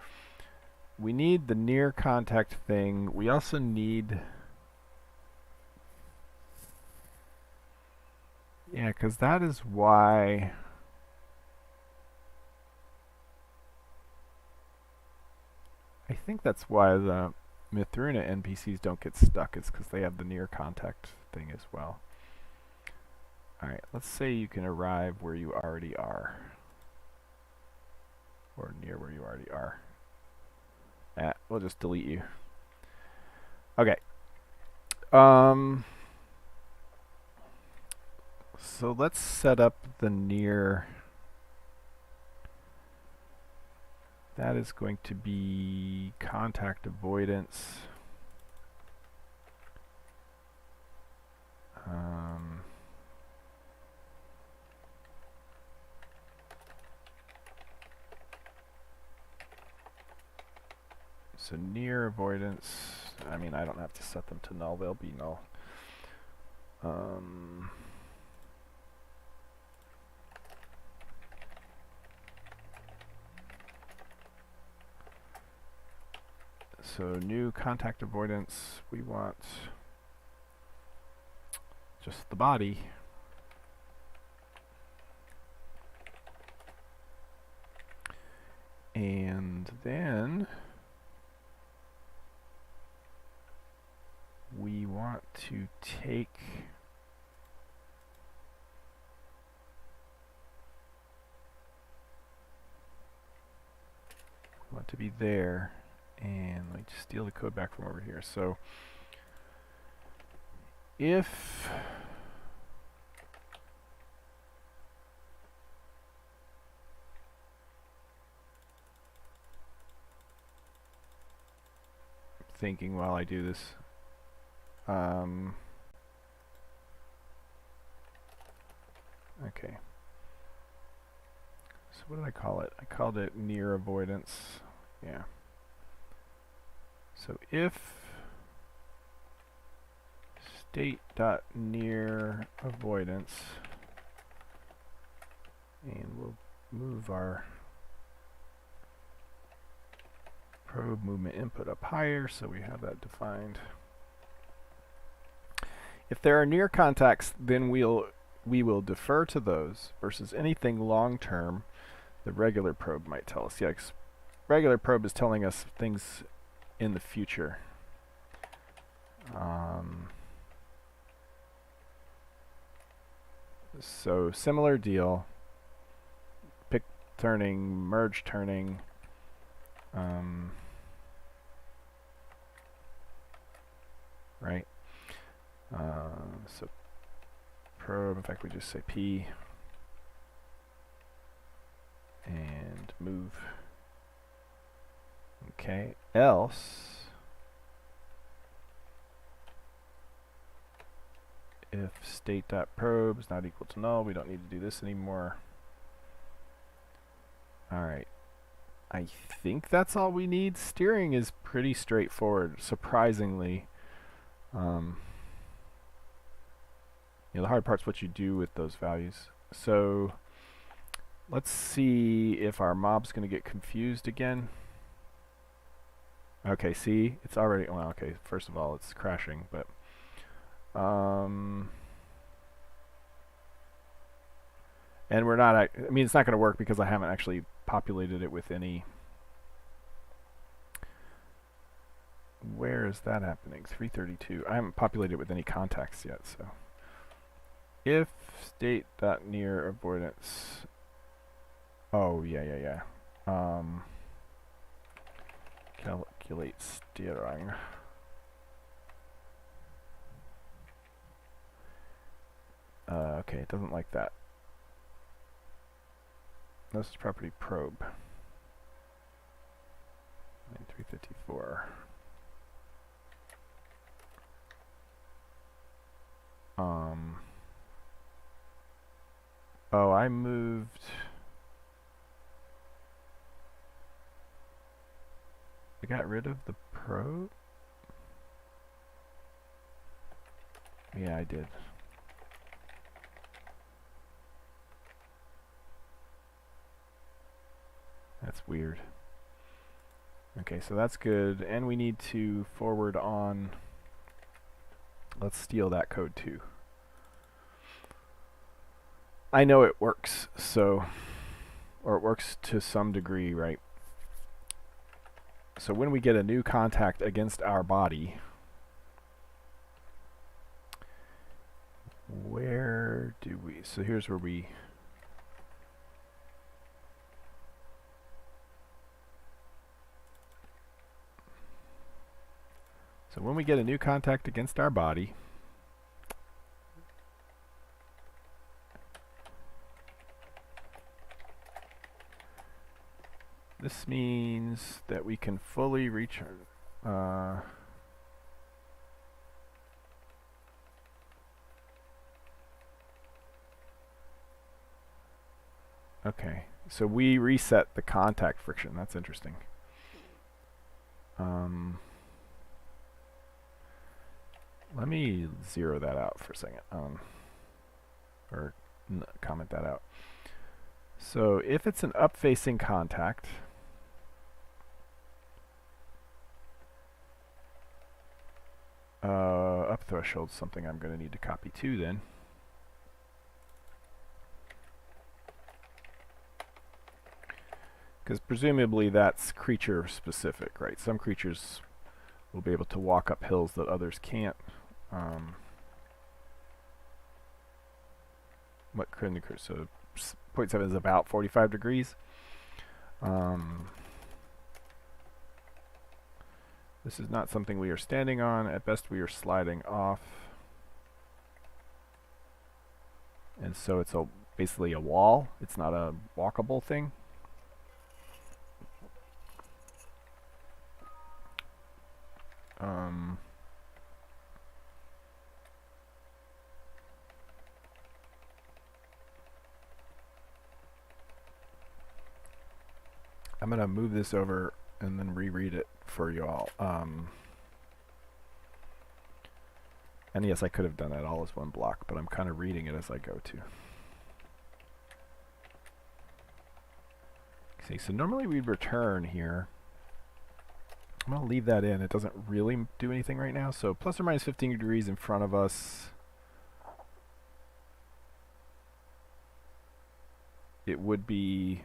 we need the near contact thing. We also need... Yeah, because that is why... I think that's why the Mythruna NPCs don't get stuck, is because they have the near contact thing as well. Alright, let's say you can arrive where you already are. Or near where you already are. We'll just delete you. Okay. So let's set up the near. That is going to be contact avoidance. So near avoidance, I mean, I don't have to set them to null, they'll be null. So new contact avoidance, we want just the body. And then we want to take to be there, and let me just steal the code back from over here. So if thinking while I do this, okay. So what did I call it? I called it near avoidance. Yeah. So if state.near avoidance, and we'll move our probe movement input up higher so we have that defined. If there are near contacts, then we will defer to those versus anything long term the regular probe might tell us. Yeah, regular probe is telling us things in the future. So similar deal. Pick turning, merge turning. Right. So probe, in fact we just say P and move. Okay, else if state.probe is not equal to null, we don't need to do this anymore. Alright, I think that's all we need. Steering is pretty straightforward, surprisingly. You know, the hard part's what you do with those values. So let's see if our mob's going to get confused again. Okay, see, it's already, well, okay, first of all, it's crashing, but and we're not, I mean, it's not going to work because I haven't actually populated it with any. Where is that happening? 332. I haven't populated it with any contacts yet, so. If state.near avoidance. Oh, yeah. Calculate steering. Okay, it doesn't like that. This is property probe. 354. I moved... I got rid of the probe? Yeah, I did. That's weird. Okay, so that's good. And we need to forward on... Let's steal that code too. I know it works, so... Or it works to some degree, right? So when we get a new contact against our body... Where do we... So here's where we... So when we get a new contact against our body, this means that we can fully reach our... Okay, so we reset the contact friction. That's interesting. Let me zero that out for a second, or comment that out. So if it's an up-facing contact, up threshold is something I'm going to need to copy too then. Because presumably that's creature specific, right? Some creatures will be able to walk up hills that others can't. What critical? So 0.7 is about 45 degrees. This is not something we are standing on. At best, we are sliding off. And so it's basically a wall. It's not a walkable thing. I'm going to move this over and then reread it for you all. And yes, I could have done that all as one block, but I'm kind of reading it as I go too. Okay, so normally we'd return here. I'm going to leave that in. It doesn't really do anything right now. So plus or minus 15 degrees in front of us. It would be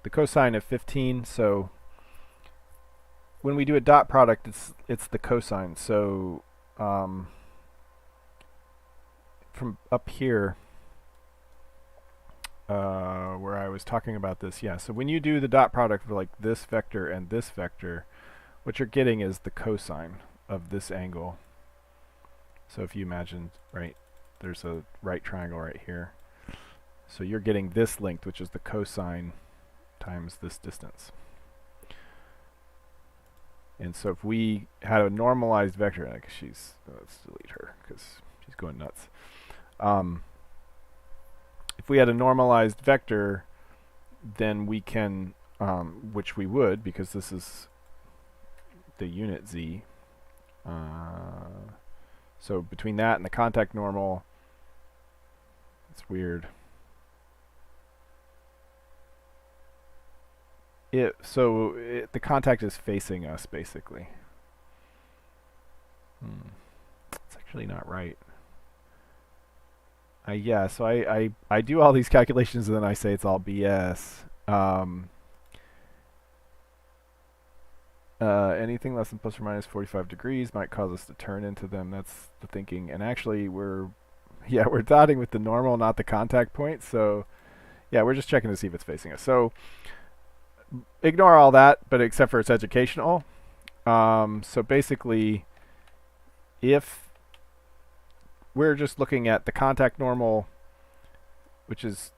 the cosine of 15. So when we do a dot product, it's the cosine. So from up here, where I was talking about this, yeah. So when you do the dot product for like this vector and this vector, what you're getting is the cosine of this angle. So if you imagine, right, there's a right triangle right here. So you're getting this length, which is the cosine times this distance. And so if we had a normalized vector, like let's delete her because she's going nuts. If we had a normalized vector, then we can, which we would, because this is the unit z. So between that and the contact normal, it's weird. The contact is facing us, basically. It's actually not right. Yeah, so I do all these calculations and then I say it's all BS. Anything less than plus or minus 45 degrees might cause us to turn into them. That's the thinking. And actually we're dotting with the normal, not the contact point. So yeah, we're just checking to see if it's facing us. So ignore all that, but except for it's educational. So basically, if we're just looking at the contact normal, which is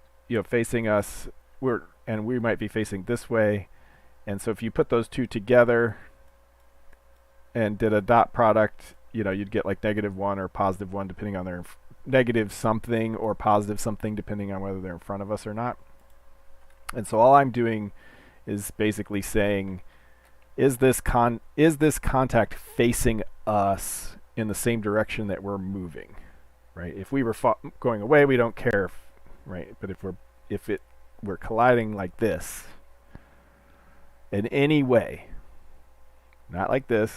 facing us, and we might be facing this way, and so if you put those two together and did a dot product, you'd get like -1 or +1 depending on their negative something or positive something depending on whether they're in front of us or not. And so all I'm doing is basically saying, is this contact facing us in the same direction that we're moving, right? If we were going away, we don't care, right? But if we're colliding like this in any way, not like this,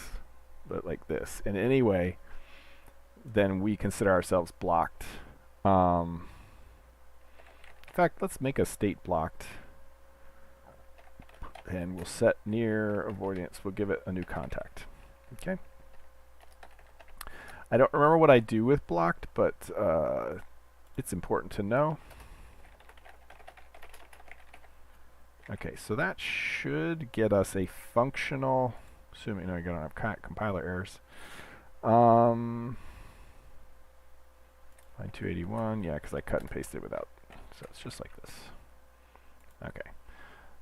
but like this, in any way, then we consider ourselves blocked. In fact, let's make a state blocked. And we'll set near avoidance. We'll give it a new contact. Okay. I don't remember what I do with blocked, but it's important to know. Okay, so that should get us a functional, assuming I don't have compiler errors. Line 281, yeah, because I cut and pasted without. So it's just like this. Okay.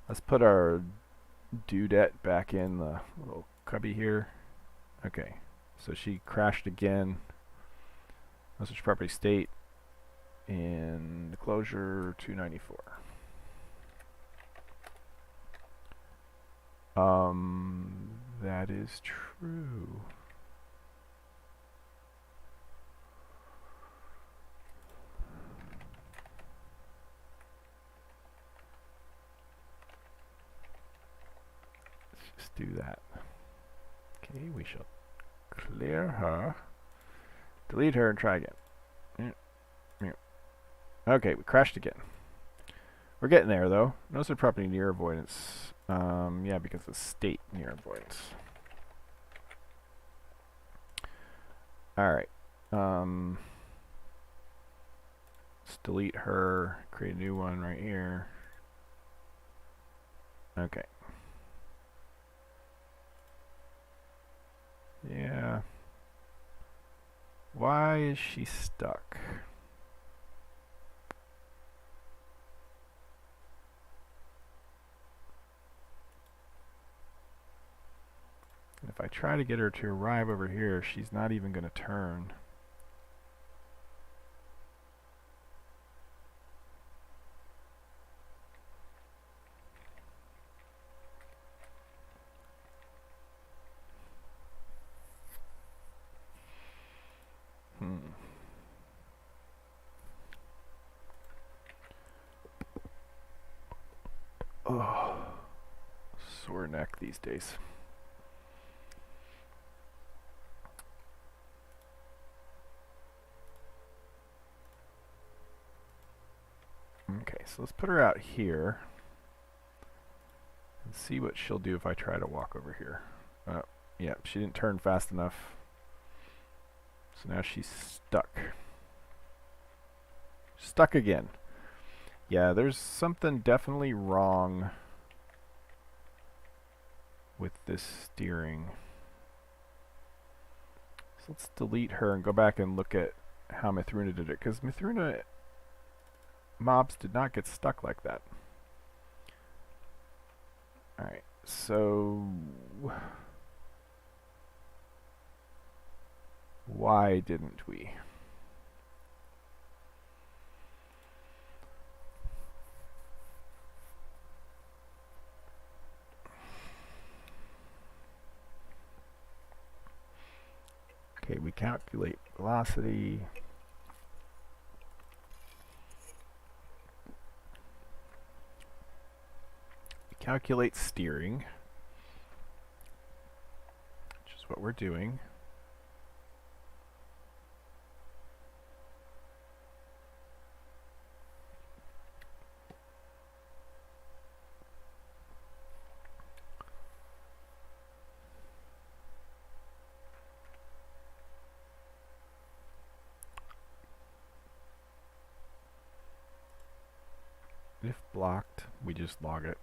Let's put our dudette back in the little cubby here. Okay, so she crashed again. Message property state in the closure 294. That is true. Do that. Okay, we shall clear her, delete her, and try again. Okay, we crashed again. We're getting there though. Notice the property near avoidance. Yeah, because of state near avoidance. Alright. Let's delete her, create a new one right here. Okay. Yeah. Why is she stuck? And if I try to get her to arrive over here, she's not even going to turn. Oh, sore neck these days. Okay, so let's put her out here and see what she'll do if I try to walk over here. Yeah, she didn't turn fast enough. So now she's stuck. Stuck again. Yeah, there's something definitely wrong with this steering. So let's delete her and go back and look at how Mythruna did it, because Mythruna mobs did not get stuck like that. Alright, so why didn't we? Okay, we calculate velocity. We calculate steering, which is what we're doing. If blocked, we just log it.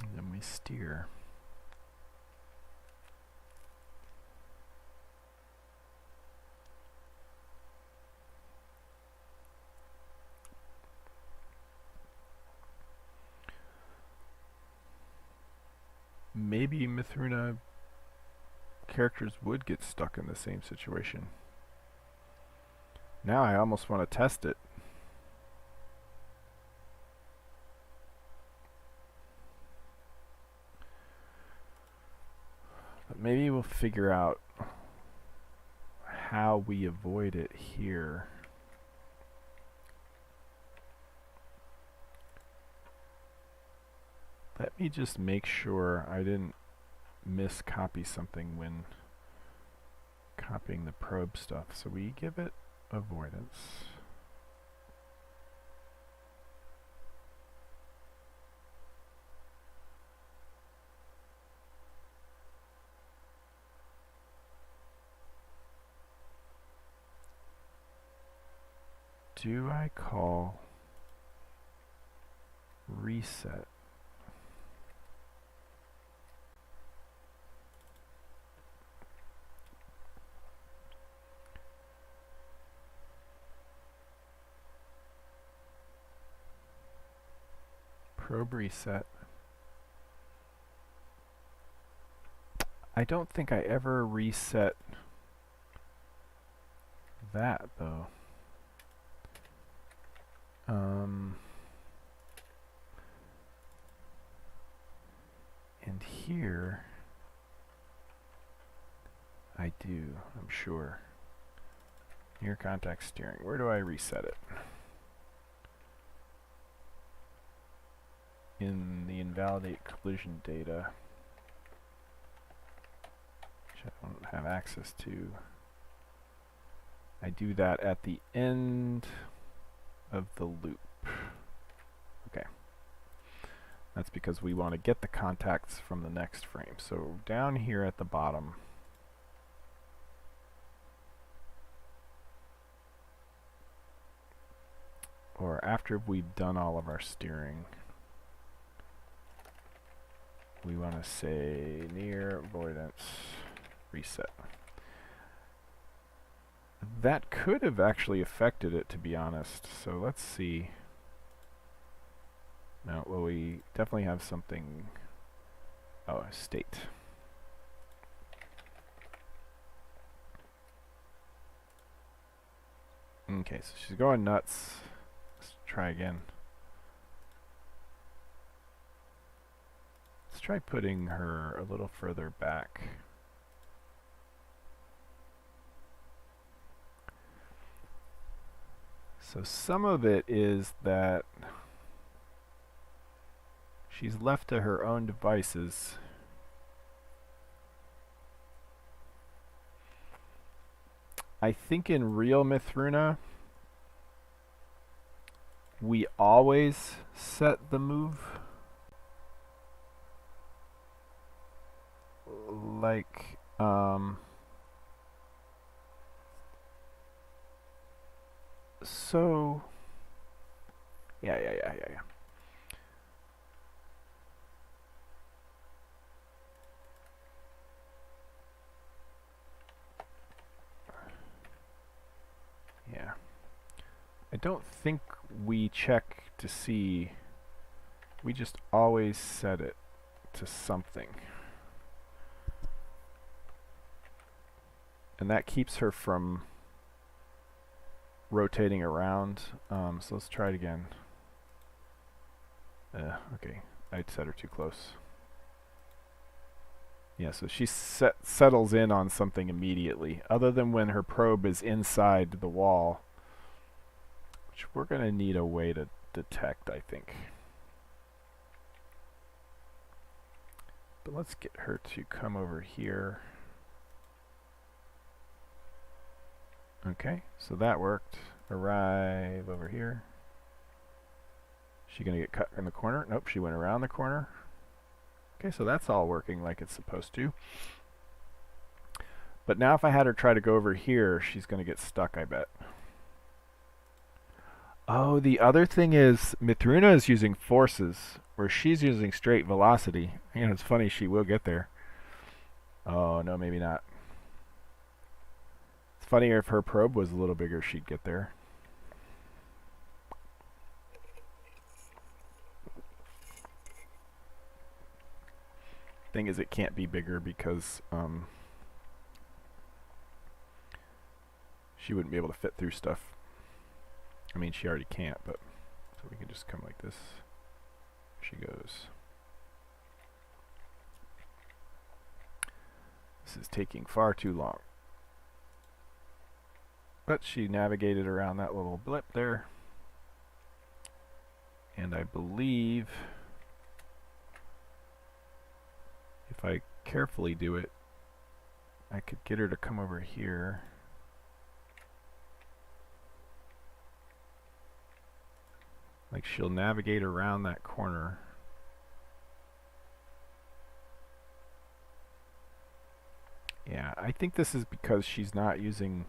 And then we steer. Maybe Mythruna characters would get stuck in the same situation. Now I almost want to test it. But maybe we'll figure out how we avoid it here. Let me just make sure I didn't miscopy something when copying the probe stuff. So we give it avoidance. Do I call reset? Probe reset. I don't think I ever reset that though. And here I do, I'm sure. Near contact steering. Where do I reset it? In the invalidate collision data, which I don't have access to. I do that at the end of the loop. Okay. That's because we want to get the contacts from the next frame. So down here at the bottom, or after we've done all of our steering, we want to say near avoidance reset. That could have actually affected it, to be honest. So let's see. No, well, we definitely have something. Oh, state. Okay, so she's going nuts. Let's try again. Let's try putting her a little further back. So some of it is that she's left to her own devices. I think in real Mythruna, we always set the move. Like, so, yeah. Yeah. I don't think we check to see. We just always set it to something. And that keeps her from rotating around. So let's try it again. Okay, I'd set her too close. Yeah, so she settles in on something immediately, other than when her probe is inside the wall, which we're going to need a way to detect, I think. But let's get her to come over here. Okay, so that worked. Arrive over here. She gonna get cut in the corner? Nope, she went around the corner. Okay, so that's all working like it's supposed to. But now if I had her try to go over here, she's gonna get stuck, I bet. Oh, the other thing is Mythruna is using forces, where she's using straight velocity. You know, it's funny, she will get there. Oh, no, maybe not. It's funnier if her probe was a little bigger, she'd get there. Thing is, it can't be bigger because she wouldn't be able to fit through stuff. I mean, she already can't, but so we can just come like this. She goes. This is taking far too long. But she navigated around that little blip there. And I believe if I carefully do it, I could get her to come over here. Like she'll navigate around that corner. Yeah, I think this is because she's not using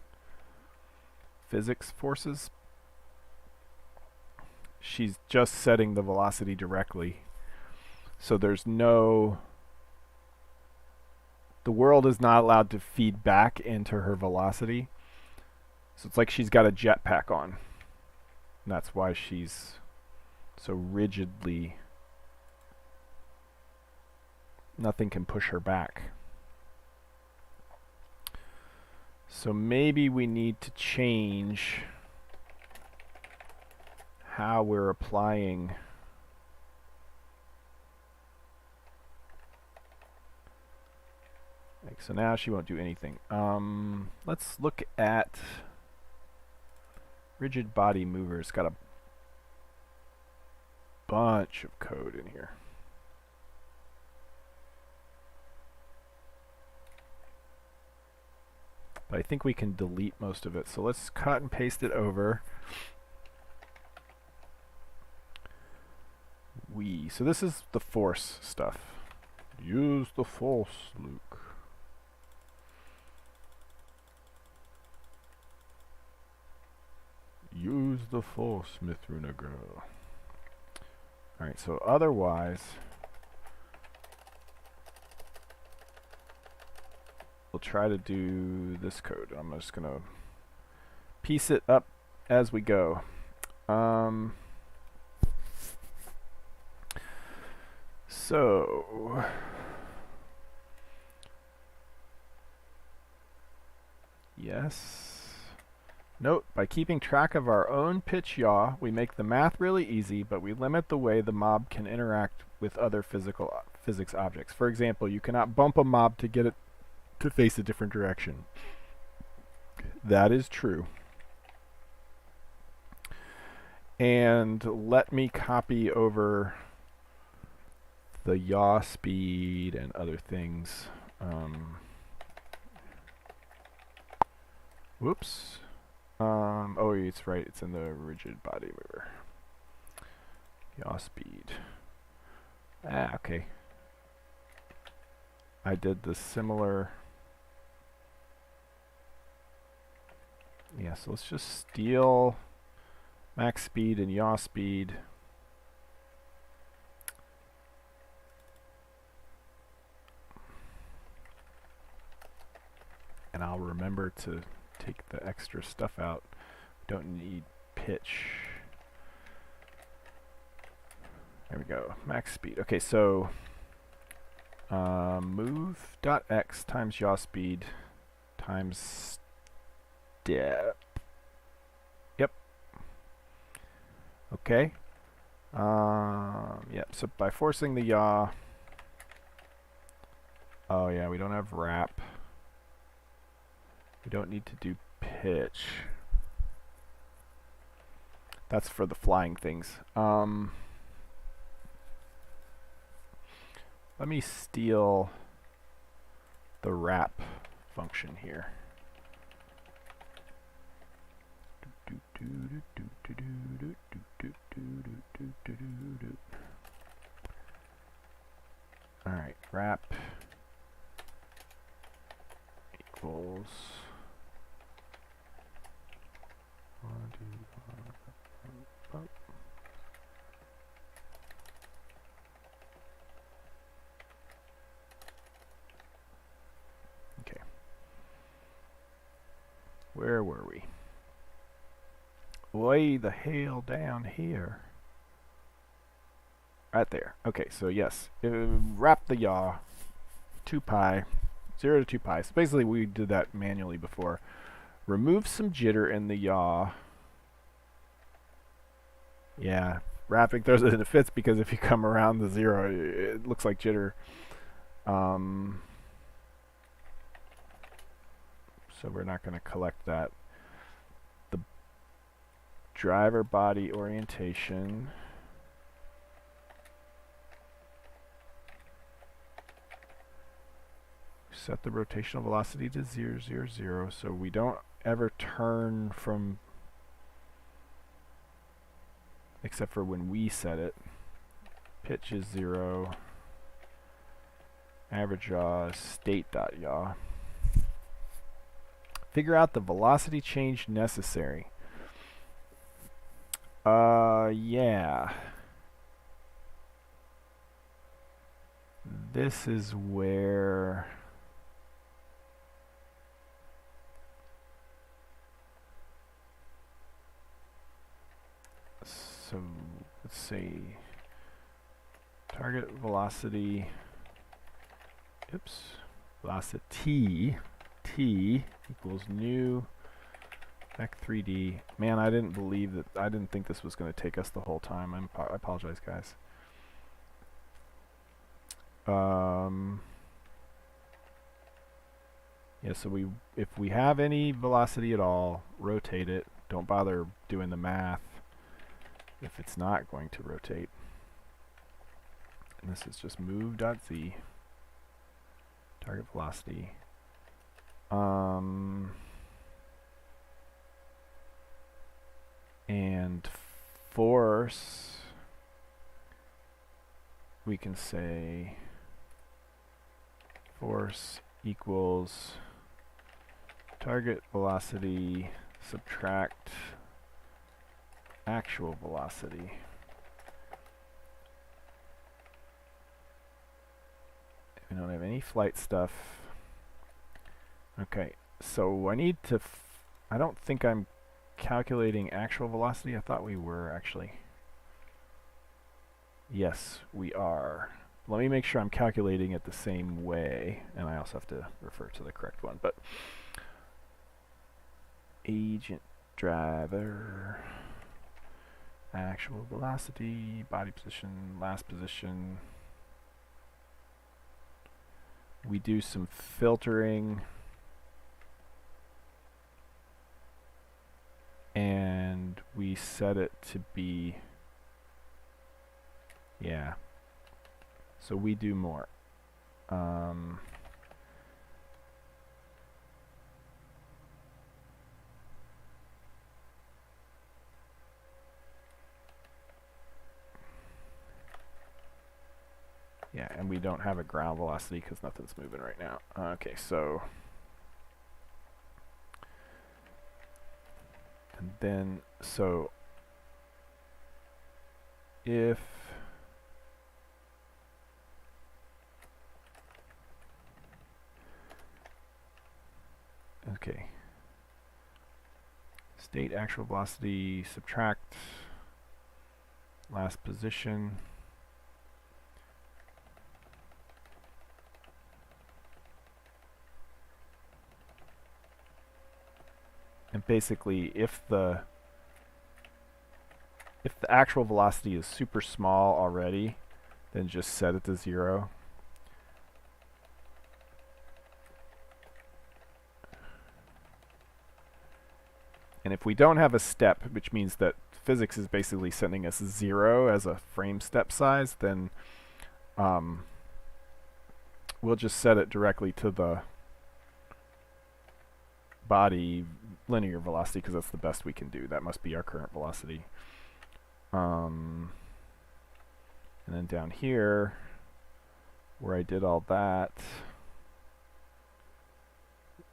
physics forces. She's just setting the velocity directly. So there's no... The world is not allowed to feed back into her velocity. So it's like she's got a jetpack on. And that's why she's so rigidly... Nothing can push her back. So maybe we need to change how we're applying like, so now she won't do anything. Let's look at rigid body mover. It's got a bunch of code in here. But I think we can delete most of it. So let's cut and paste it over. So this is the force stuff. Use the force, Luke. Use the force, Mythruna girl. Alright, so otherwise... We'll try to do this code. I'm just going to piece it up as we go. So... Yes. Note, by keeping track of our own pitch yaw, we make the math really easy, but we limit the way the mob can interact with other physics objects. For example, you cannot bump a mob to get it to face a different direction. That is true. And let me copy over the yaw speed and other things. Whoops. Oh, it's right. It's in the rigid body mover. Yaw speed. Ah, okay. I did the similar... Yeah, so let's just steal max speed and yaw speed. And I'll remember to take the extra stuff out. Don't need pitch. There we go. Max speed. Okay, so move.x times yaw speed times step. Yep. Okay. Yep. So by forcing the yaw. Oh yeah, we don't have wrap. We don't need to do pitch. That's for the flying things. Let me steal the wrap function here. Alright, wrap equals 1, 2, 5. Okay. Where were we? Way the hell down here. Right there. Okay, so yes. Wrap the yaw. 2 pi. 0 to 2 pi. So basically we did that manually before. remove some jitter in the yaw. Yeah, wrapping throws it into fits because if you come around the 0, it looks like jitter. So we're not going to collect that. The driver body orientation. Set the rotational velocity to 0, 0, 0, so we don't ever turn from, except for when we set it. Pitch is 0. Average yaw is state.yaw. Figure out the velocity change necessary. Yeah. This is where so let's see. Target velocity. Oops. Velocity T equals new Vec 3D. Man, I didn't believe that. I didn't think this was going to take us the whole time. I apologize, guys. Yeah, so if we have any velocity at all, rotate it. Don't bother doing the math if it's not going to rotate. And this is just move.z, target velocity. And force, we can say force equals target velocity subtract actual velocity. We don't have any flight stuff. Okay, so I need to I don't think I'm calculating actual velocity. I thought we were actually. Yes, we are. Let me make sure I'm calculating it the same way, and I also have to refer to the correct one. But agent driver, actual velocity, body position, last position. We do some filtering, and we set it to be, yeah. So we do more. Yeah, and we don't have a ground velocity because nothing's moving right now. Okay, so and then so if okay, state actual velocity subtract last position. And basically, if the actual velocity is super small already, then just set it to 0. And if we don't have a step, which means that physics is basically sending us 0 as a frame step size, then we'll just set it directly to the body linear velocity because that's the best we can do. That must be our current velocity. And then down here, where I did all that,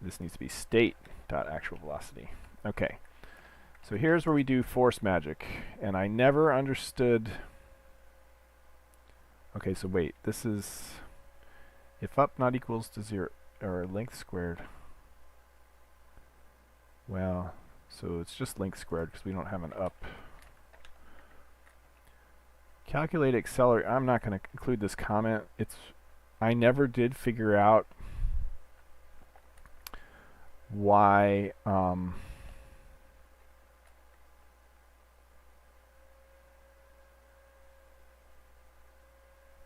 this needs to be state.actual velocity. Okay, so here's where we do force magic, and I never understood. Okay, so wait, this is if up not equals to 0 or length squared. Well, so it's just length squared because we don't have an up. Calculate accelerate. I'm not going to include this comment. I never did figure out why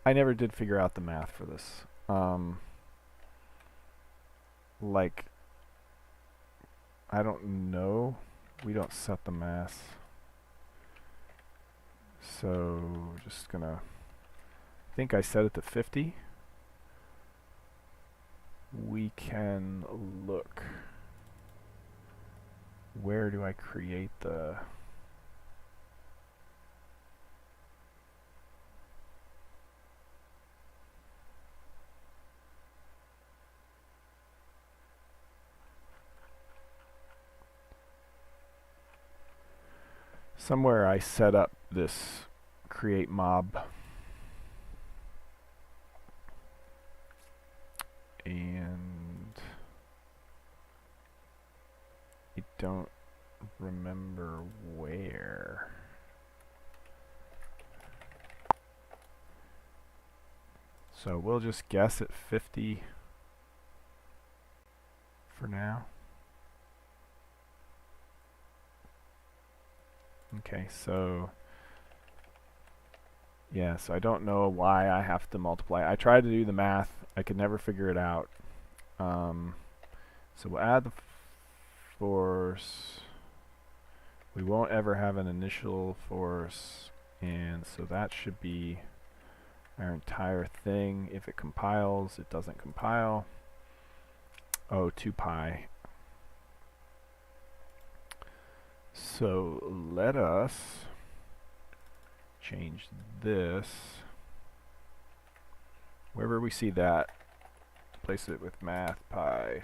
I never did figure out the math for this. Like, I don't know. We don't set the mass. So, just gonna, I think I set it to 50. We can look. Where do I create the... Somewhere I set up this create mob. And I don't remember where. So we'll just guess at 50 for now. Okay, so yeah, so I don't know why I have to multiply. I tried to do the math. I could never figure it out. So we'll add the force. We won't ever have an initial force, and so that should be our entire thing. If it compiles, it doesn't compile. Oh, 2 pi. So let us change this. Wherever we see that, place it with math pi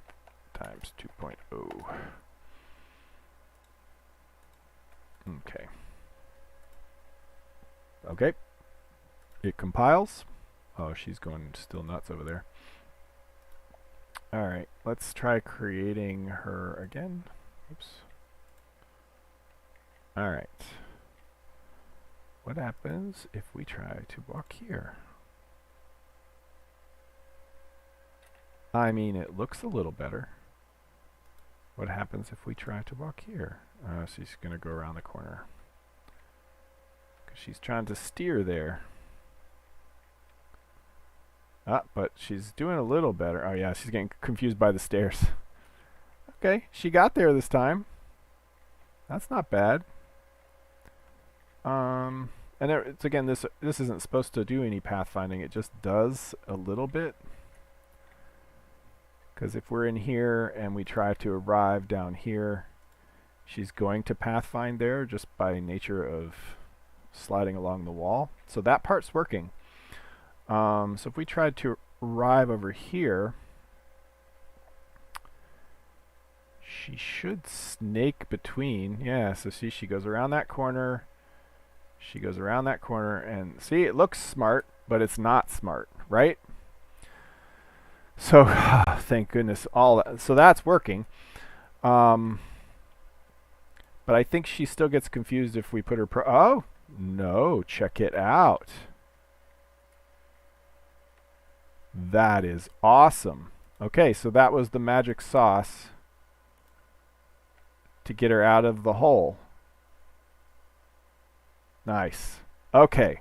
times 2.0. Okay. Okay. It compiles. Oh, she's going still nuts over there. Alright, let's try creating her again. Oops. Alright. What happens if we try to walk here? I mean, it looks a little better. What happens if we try to walk here? She's going to go around the corner. Because she's trying to steer there. But she's doing a little better. Oh yeah, she's getting confused by the stairs. Okay, she got there this time. That's not bad. And it's again, this isn't supposed to do any pathfinding. It just does a little bit. Because if we're in here and we try to arrive down here, she's going to pathfind there just by nature of sliding along the wall. So that part's working. So if we tried to arrive over here, she should snake between. Yeah, so see, she goes around that corner. She goes around that corner, and see, it looks smart, but it's not smart, right? So, thank goodness, all that. So that's working. But I think she still gets confused if we put her oh, no, check it out. That is awesome. Okay, so that was the magic sauce to get her out of the hole. Nice. Okay.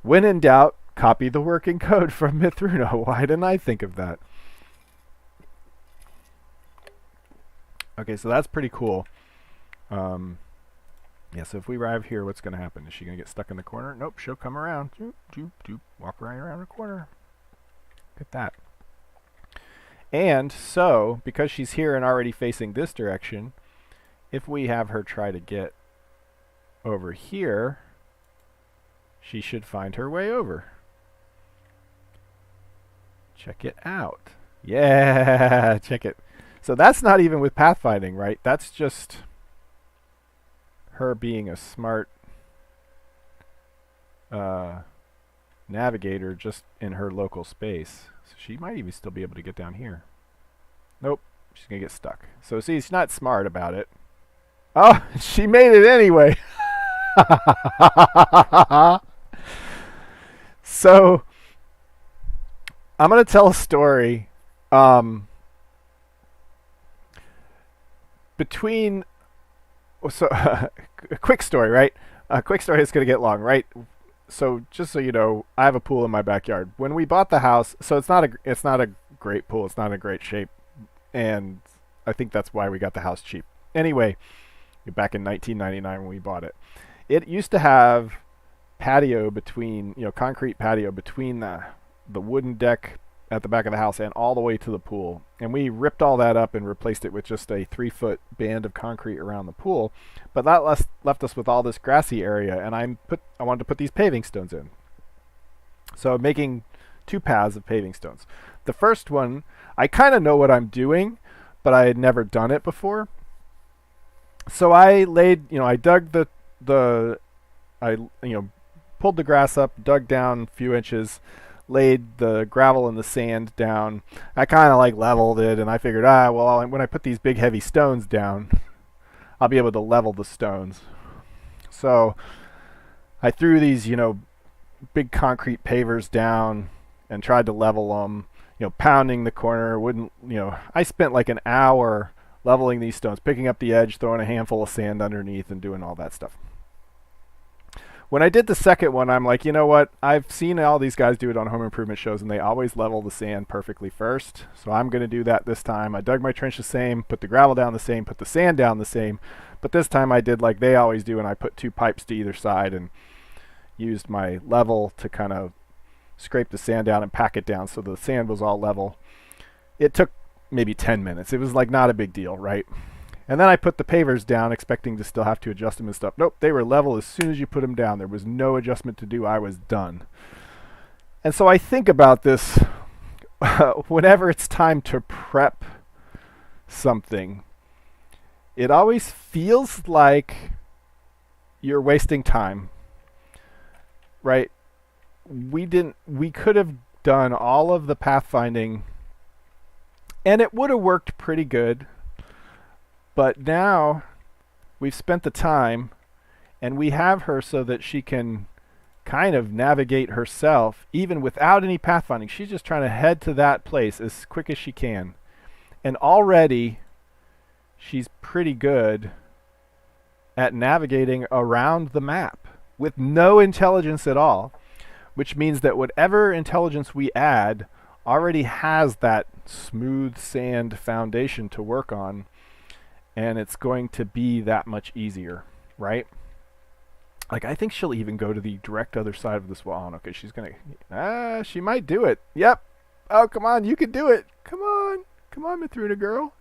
When in doubt, copy the working code from Mythruna. Why didn't I think of that? Okay, so that's pretty cool. Yeah, so if we arrive here, what's going to happen? Is she going to get stuck in the corner? Nope, she'll come around. Doop, doop, doop. Walk right around the corner. Look at that. And so, because she's here and already facing this direction, if we have her try to get over here, she should find her way over. Check it out. Yeah, check it. So that's not even with pathfinding, right? That's just her being a smart navigator just in her local space. So she might even still be able to get down here. Nope, she's going to get stuck. So see, she's not smart about it. Oh, she made it anyway. So I'm going to tell a story. between so a quick story, right? A quick story is going to get long, right? So just so you know, I have a pool in my backyard. When we bought the house, so it's not a great pool. It's not in great shape, and I think that's why we got the house cheap. Anyway, back in 1999 when we bought it, it used to have patio between, concrete patio between the wooden deck at the back of the house and all the way to the pool. And we ripped all that up and replaced it with just a 3-foot band of concrete around the pool. But that left us with all this grassy area, and I wanted to put these paving stones in. So making 2 paths of paving stones. The first one, I kind of know what I'm doing, but I had never done it before. So I dug pulled the grass up, dug down a few inches, laid the gravel and the sand down. I kind of leveled it, and I figured, when I put these big heavy stones down, I'll be able to level the stones. So I threw these, big concrete pavers down and tried to level them, pounding the corner. I spent like an hour leveling these stones, picking up the edge, throwing a handful of sand underneath, and doing all that stuff. When I did the second one, I'm like, you know what? I've seen all these guys do it on home improvement shows, and they always level the sand perfectly first. So I'm going to do that this time. I dug my trench the same, put the gravel down the same, put the sand down the same. But this time I did like they always do, and I put 2 pipes to either side and used my level to kind of scrape the sand down and pack it down so the sand was all level. It took maybe 10 minutes. It was not a big deal, right? And then I put the pavers down, expecting to still have to adjust them and stuff. Nope, they were level as soon as you put them down. There was no adjustment to do. I was done. And so I think about this whenever it's time to prep something. It always feels like you're wasting time, right? We could have done all of the pathfinding, and it would have worked pretty good. But now we've spent the time, and we have her so that she can kind of navigate herself even without any pathfinding. She's just trying to head to that place as quick as she can. And already she's pretty good at navigating around the map with no intelligence at all, which means that whatever intelligence we add already has that smooth sand foundation to work on. And it's going to be that much easier, right? I think she'll even go to the direct other side of this wall. Okay, she's going to... she might do it. Yep. Oh, come on, you can do it. Come on, Mythruna girl.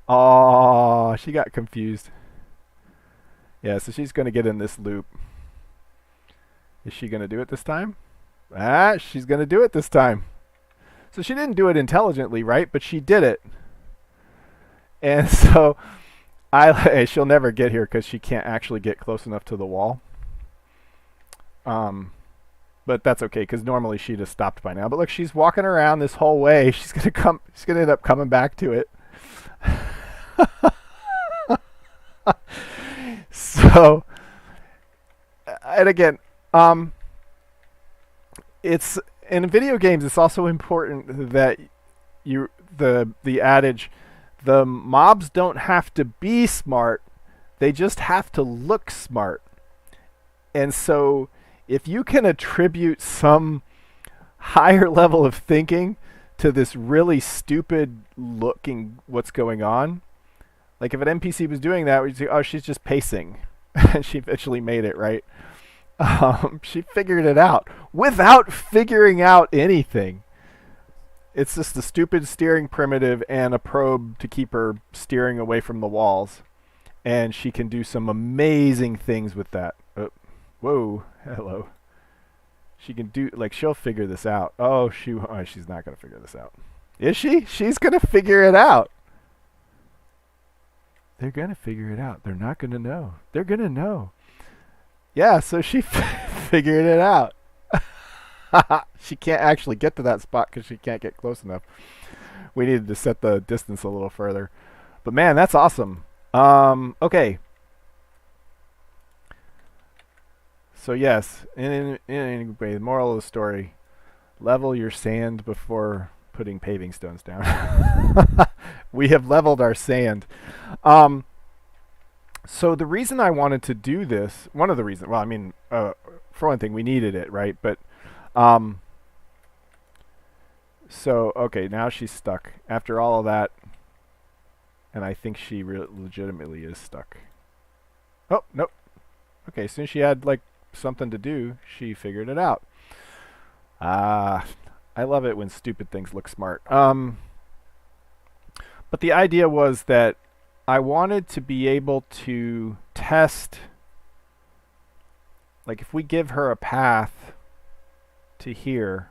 Oh, she got confused. Yeah, so she's going to get in this loop. Is she going to do it this time? She's going to do it this time. So she didn't do it intelligently, right? But she did it. And so... she'll never get here because she can't actually get close enough to the wall. But that's okay because normally she'd have stopped by now. But look, she's walking around this whole way. She's gonna end up coming back to it. So, and again, it's in video games. It's also important that the adage. The mobs don't have to be smart, they just have to look smart. And so if you can attribute some higher level of thinking to this really stupid looking what's going on, like if an NPC was doing that, we'd say, oh, she's just pacing. And she eventually made it, right? She figured it out without figuring out anything. It's just a stupid steering primitive and a probe to keep her steering away from the walls. And she can do some amazing things with that. Whoa, hello. She can do, she'll figure this out. Oh, she's not going to figure this out. Is she? She's going to figure it out. They're going to figure it out. They're not going to know. They're going to know. Yeah, so she figured it out. She can't actually get to that spot because she can't get close enough. We needed to set the distance a little further. But man, that's awesome. Okay. So yes, anyway, the moral of the story, level your sand before putting paving stones down. We have leveled our sand. So the reason I wanted to do this, one of the reasons, well, I mean, for one thing, we needed it, right? But, um, so, okay, now she's stuck. After all of that, and I think she legitimately is stuck. Oh, nope. Okay, as soon as she had, like, something to do, she figured it out. I love it when stupid things look smart. But the idea was that I wanted to be able to test, like if we give her a path to here,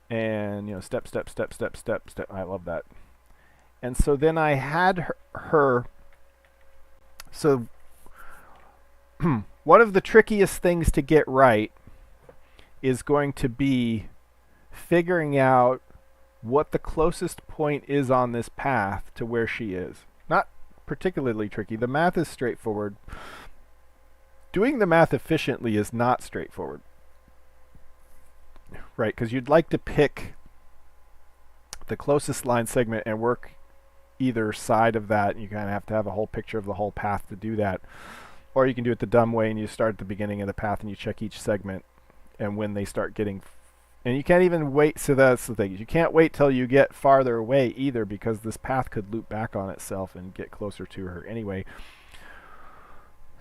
and step, step, step, step, step, step. I love that. And so then I had her so one of the trickiest things to get right is going to be figuring out what the closest point is on this path to where she is. Not particularly tricky. The math is straightforward. Doing the math efficiently is not straightforward. Right, because you'd like to pick the closest line segment and work either side of that. You kind of have to have a whole picture of the whole path to do that. Or you can do it the dumb way and you start at the beginning of the path and you check each segment, and when they start getting and you can't even wait. So that's the thing. You can't wait till you get farther away either, because this path could loop back on itself and get closer to her anyway.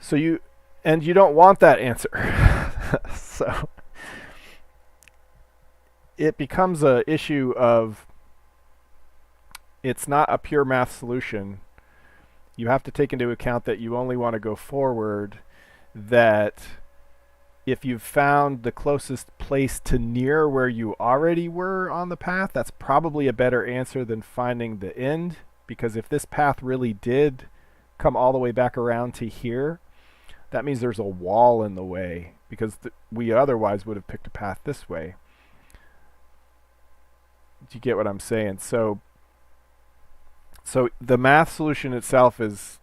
So you don't want that answer. So it becomes a issue of, it's not a pure math solution. You have to take into account that you only want to go forward, that if you've found the closest place to near where you already were on the path, that's probably a better answer than finding the end, because if this path really did come all the way back around to here, that means there's a wall in the way, because we otherwise would have picked a path this way. Do you get what I'm saying? So the math solution itself is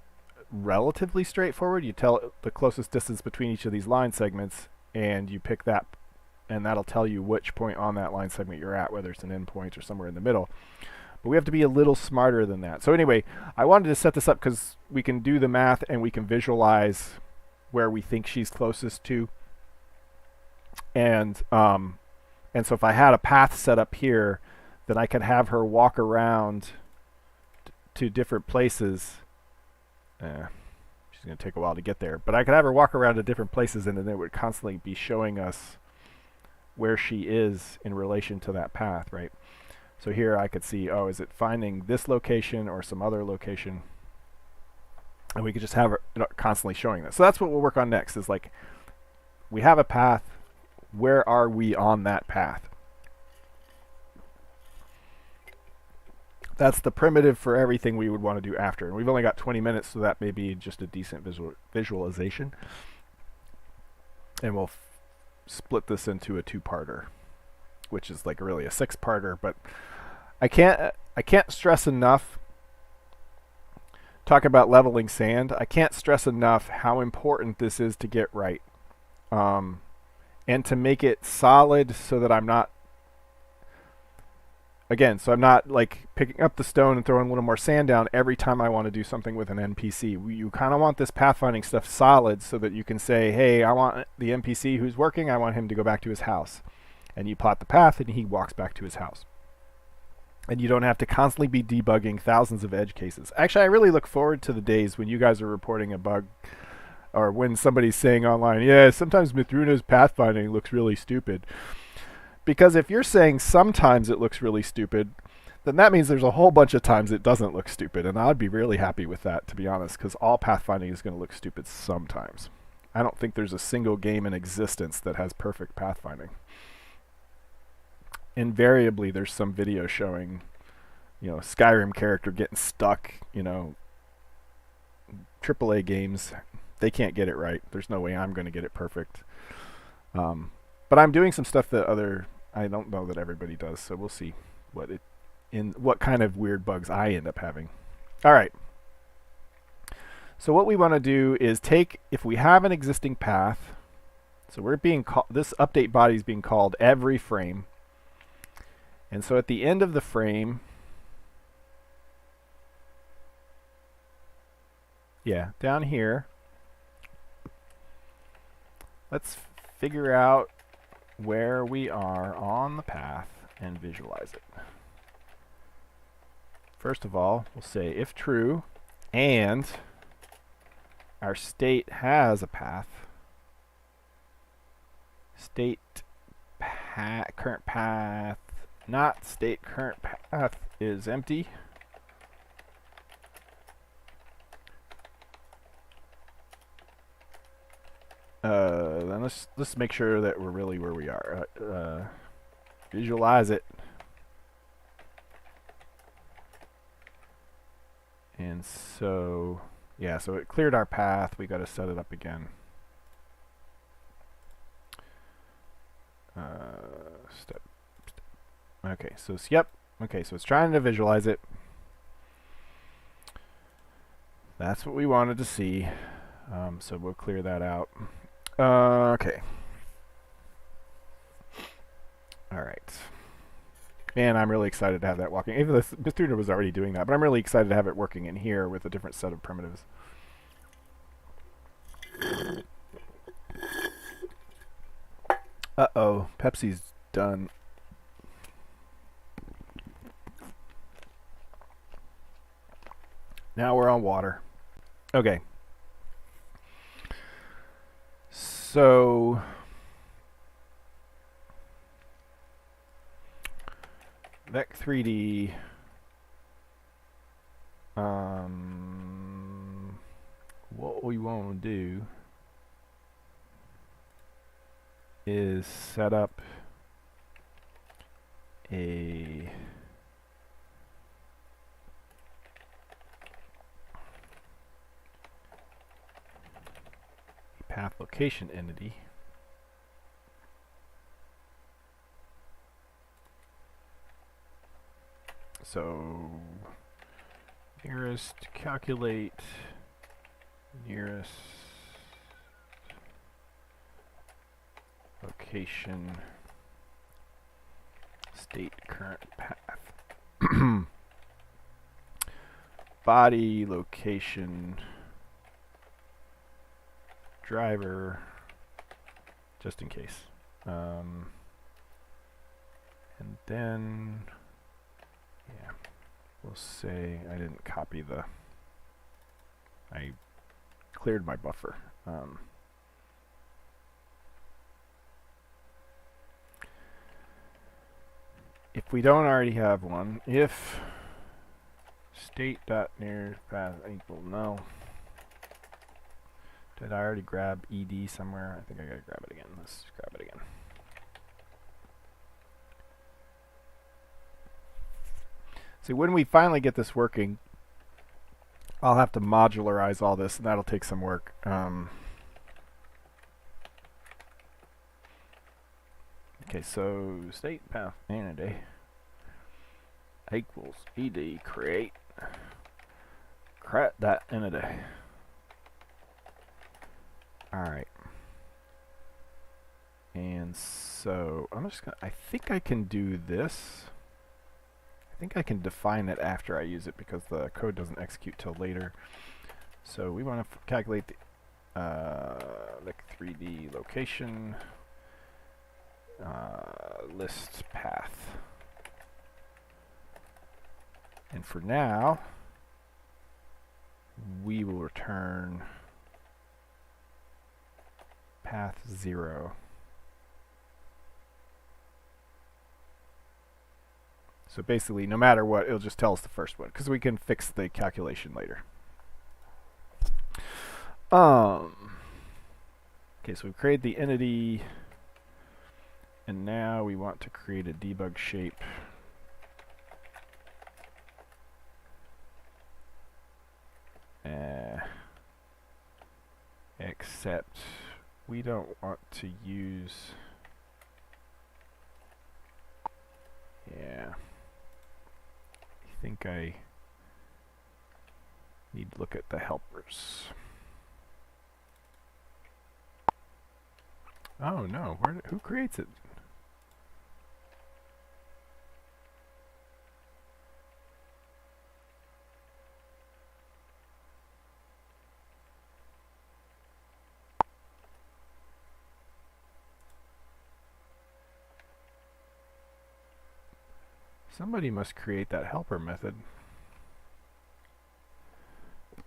relatively straightforward. You tell the closest distance between each of these line segments, and you pick that, and that'll tell you which point on that line segment you're at, whether it's an end point or somewhere in the middle. But we have to be a little smarter than that. So anyway, I wanted to set this up because we can do the math and we can visualize where we think she's closest to. And so if I had a path set up here, then I could have her walk around to different places. She's going to take a while to get there, but I could have her walk around to different places, and then it would constantly be showing us where she is in relation to that path, right? So here I could see, oh, is it finding this location or some other location? And we could just have her constantly showing this. So that's what we'll work on next, is like, we have a path. Where are we on that path? That's the primitive for everything we would want to do after. And we've only got 20 minutes, so that may be just a decent visualization. And we'll split this into a two-parter, which is like really a six-parter. But I can't stress enough, talk about leveling sand, I can't stress enough how important this is to get right. And to make it solid so that I'm not, again, so I'm not like picking up the stone and throwing a little more sand down every time I want to do something with an NPC. You kind of want this pathfinding stuff solid so that you can say, hey, I want the NPC who's working, I want him to go back to his house. And you plot the path and he walks back to his house. And you don't have to constantly be debugging thousands of edge cases. Actually, I really look forward to the days when you guys are reporting a bug, or when somebody's saying online, yeah, sometimes Mythruna's pathfinding looks really stupid. Because if you're saying sometimes it looks really stupid, then that means there's a whole bunch of times it doesn't look stupid. And I'd be really happy with that, to be honest, because all pathfinding is going to look stupid sometimes. I don't think there's a single game in existence that has perfect pathfinding. Invariably, there's some video showing, Skyrim character getting stuck, AAA games, they can't get it right. There's no way I'm going to get it perfect. But I'm doing some stuff that I don't know that everybody does, so we'll see what kind of weird bugs I end up having. All right. So what we want to do is take, if we have an existing path, so we're being this update body is being called every frame. And so at the end of the frame, yeah, down here, let's figure out where we are on the path and visualize it. First of all, we'll say if true and our state has a path, state current path, not state current path is empty. Then let's make sure that we're really where we are. Visualize it. And so, yeah, so it cleared our path. We got to set it up again. Step. Okay, so yep. Okay, so it's trying to visualize it. That's what we wanted to see. So we'll clear that out. Okay. All right. Man, I'm really excited to have that walking. Even though Mythruna was already doing that, but I'm really excited to have it working in here with a different set of primitives. Uh-oh, Pepsi's done. Now we're on water. Okay. So Vec3D what we want to do is set up a path location entity. So nearest calculate nearest location state current path. Body location driver just in case. And then yeah, we'll say I didn't copy the I cleared my buffer. If we don't already have one, if state.near path equal no. Did I already grab ed somewhere? I think I gotta grab it again. Let's grab it again. See, when we finally get this working, I'll have to modularize all this, and that'll take some work. Okay, so state path entity equals ed create that entity. Alright. And so I'm just gonna, I think I can do this. I think I can define it after I use it because the code doesn't execute till later. So we want to calculate the like 3D location list path. And for now, we will return path 0. So basically, no matter what, it'll just tell us the first one, because we can fix the calculation later. Okay, so we've created the entity, and now we want to create a debug shape. Except we don't want to use, yeah, I think I need to look at the helpers. Oh no, who creates it? Somebody must create that helper method.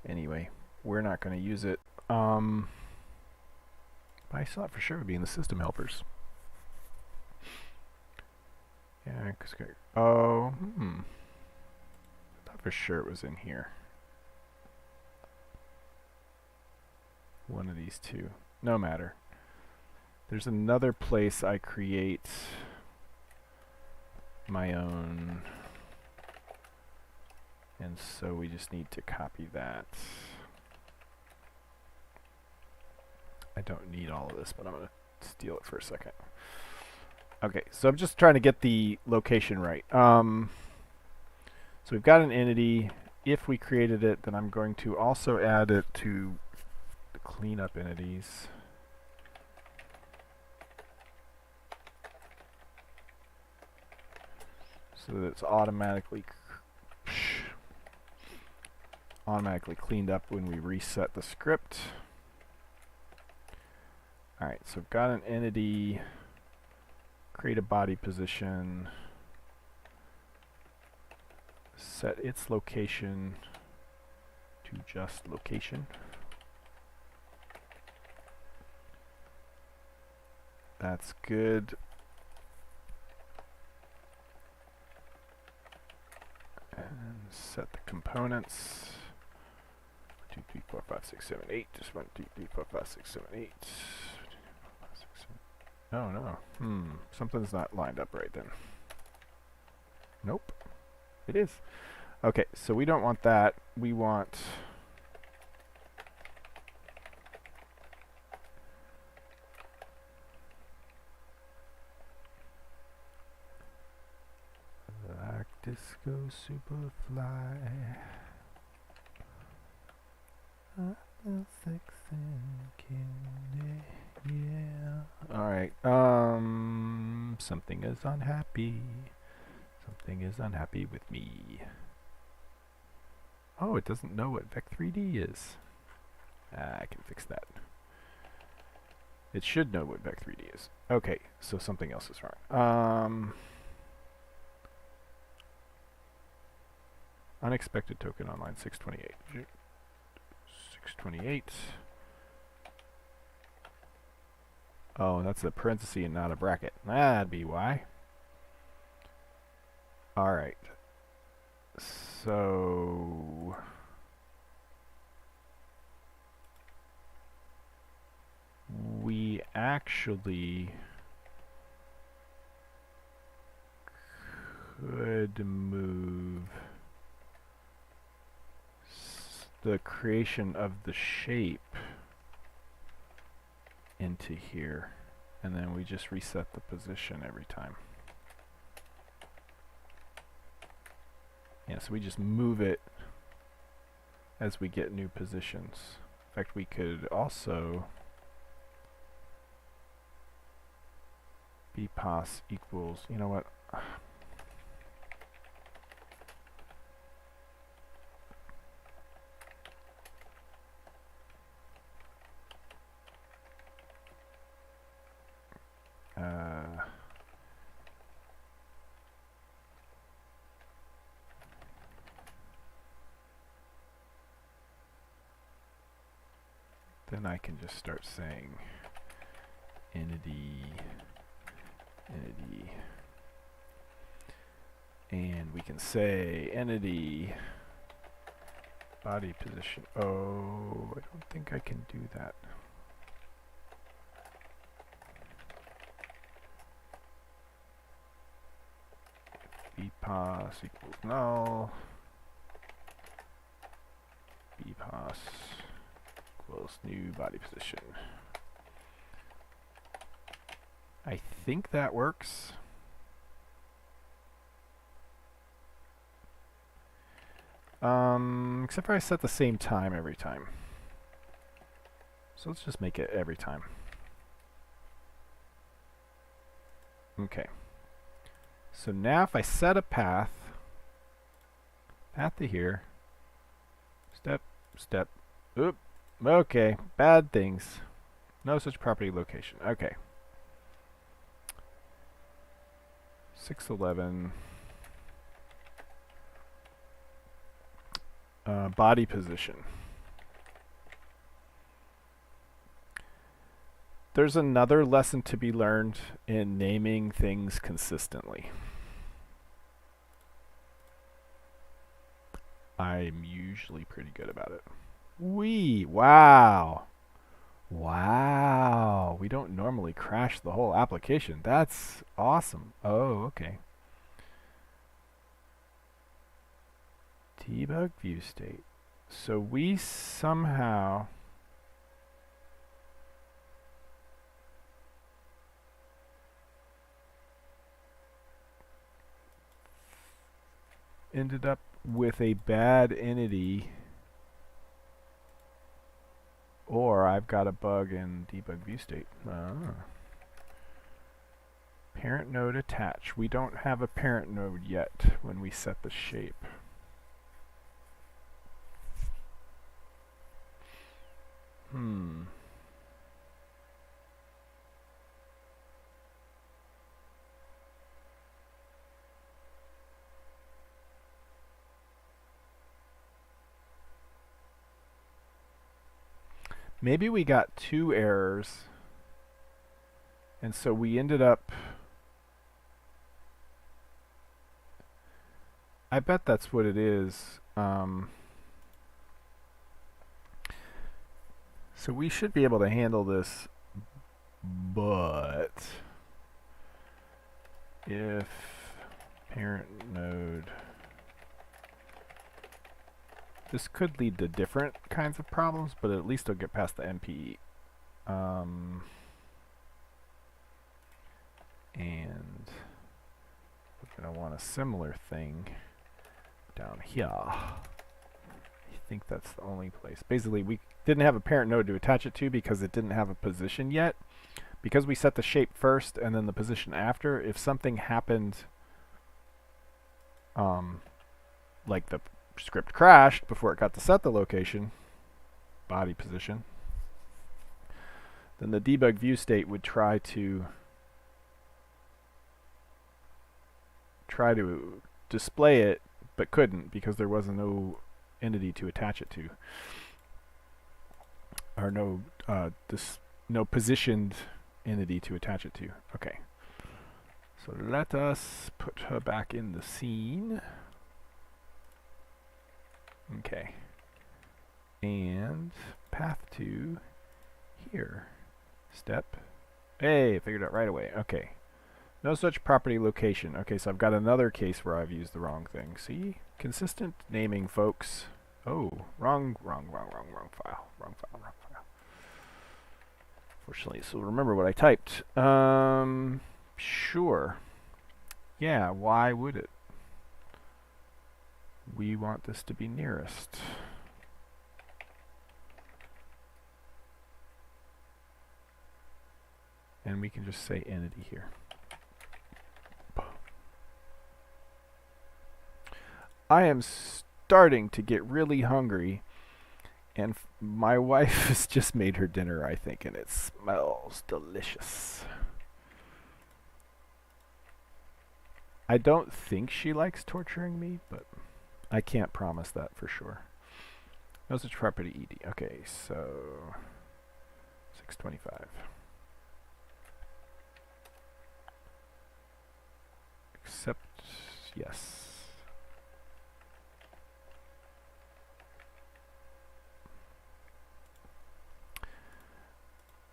Anyway, we're not going to use it. I thought for sure it would be in the system helpers. Yeah, I thought for sure it was in here. One of these two. No matter. There's another place I create my own. And so we just need to copy that. I don't need all of this, but I'm going to steal it for a second. Okay, so I'm just trying to get the location right. So we've got an entity. If we created it, then I'm going to also add it to the cleanup entities. So that it's automatically cleaned up when we reset the script. Alright, so I've got an entity, create a body position, set its location to just location. That's good. And set the components. 2, 3, 4, 5, 6, 7, 8. Just 1, 2, 3, 4, 5, 6, 7, 8. Oh no. Something's not lined up right then. Nope. It is. Okay, so we don't want that. We want like disco superfly. Sex and candy. Yeah. Alright. Something is unhappy. Something is unhappy with me. Oh, it doesn't know what Vec3D is. I can fix that. It should know what Vec3D is. Okay, so something else is wrong. Unexpected token on line 628. 628. Oh, that's a parenthesis and not a bracket. That'd be why. Alright. So we actually could move the creation of the shape into here, and then we just reset the position every time. Yeah, so we just move it as we get new positions. In fact, we could also bpos equals, you know what? Then I can just start saying entity, and we can say entity body position. Oh, I don't think I can do that. bpos equals null. bpos equals new body position. I think that works. Except for I set the same time every time. So let's just make it every time. Okay. So now if I set a path to here, step, oop, okay, bad things. No such property location. Okay. 611. body position. There's another lesson to be learned in naming things consistently. I'm usually pretty good about it. Wow. Wow. We don't normally crash the whole application. That's awesome. Oh, okay. Debug view state. So we somehow ended up with a bad entity, or I've got a bug in debug view state. Parent node attach. We don't have a parent node yet when we set the shape. Maybe we got 2 errors, and so we ended up... I bet that's what it is. So we should be able to handle this, but if parent node... This could lead to different kinds of problems, but at least it'll get past the MPE. And we're going to want a similar thing down here. I think that's the only place. Basically, we didn't have a parent node to attach it to because it didn't have a position yet. Because we set the shape first and then the position after, if something happened, like the script crashed before it got to set the location, body position, then the debug view state would try to display it, but couldn't because there wasn't no entity to attach it to, or no positioned entity to attach it to. Okay, so let us put her back in the scene. Okay, and path to here. Step. Hey, figured it out right away. Okay. No such property location. Okay, so I've got another case where I've used the wrong thing. See? Consistent naming, folks. Oh, wrong file. Wrong file. Fortunately, so remember what I typed. Sure. Yeah, why would it? We want this to be nearest. And we can just say entity here. I am starting to get really hungry, and my wife has just made her dinner, I think, and it smells delicious. I don't think she likes torturing me, but I can't promise that for sure. No such property ED. Okay, so 625. Accept, yes.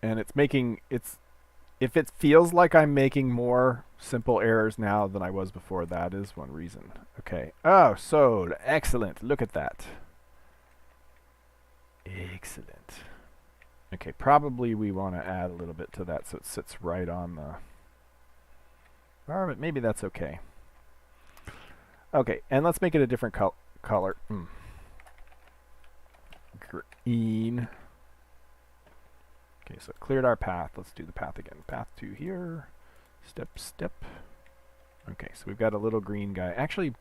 And it's making, if it feels like I'm making more simple errors now than I was before, that is one reason. Okay. Oh, so excellent. Look at that. Excellent. Okay, probably we want to add a little bit to that so it sits right on the... but maybe that's okay. Okay, and let's make it a different color. Green. Okay, so it cleared our path. Let's do the path again. Path to here. Step. Okay, so we've got a little green guy. Actually,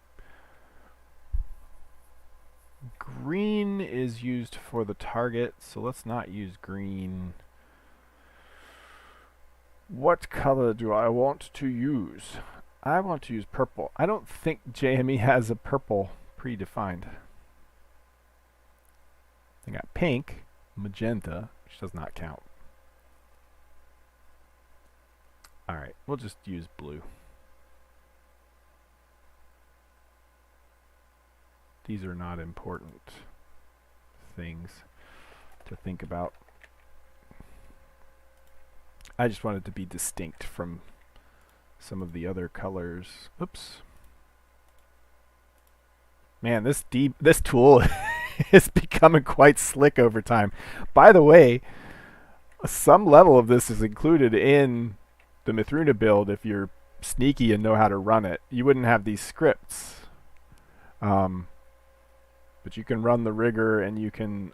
green is used for the target, so let's not use green. What color do I want to use? I want to use purple. I don't think JME has a purple predefined. I got pink, magenta, which does not count. Alright, we'll just use blue. These are not important things to think about. I just wanted to be distinct from some of the other colors. Oops. Man, this tool is becoming quite slick over time. By the way, some level of this is included in the Mythruna build if you're sneaky and know how to run it. You wouldn't have these scripts. But you can run the rigger, and you can,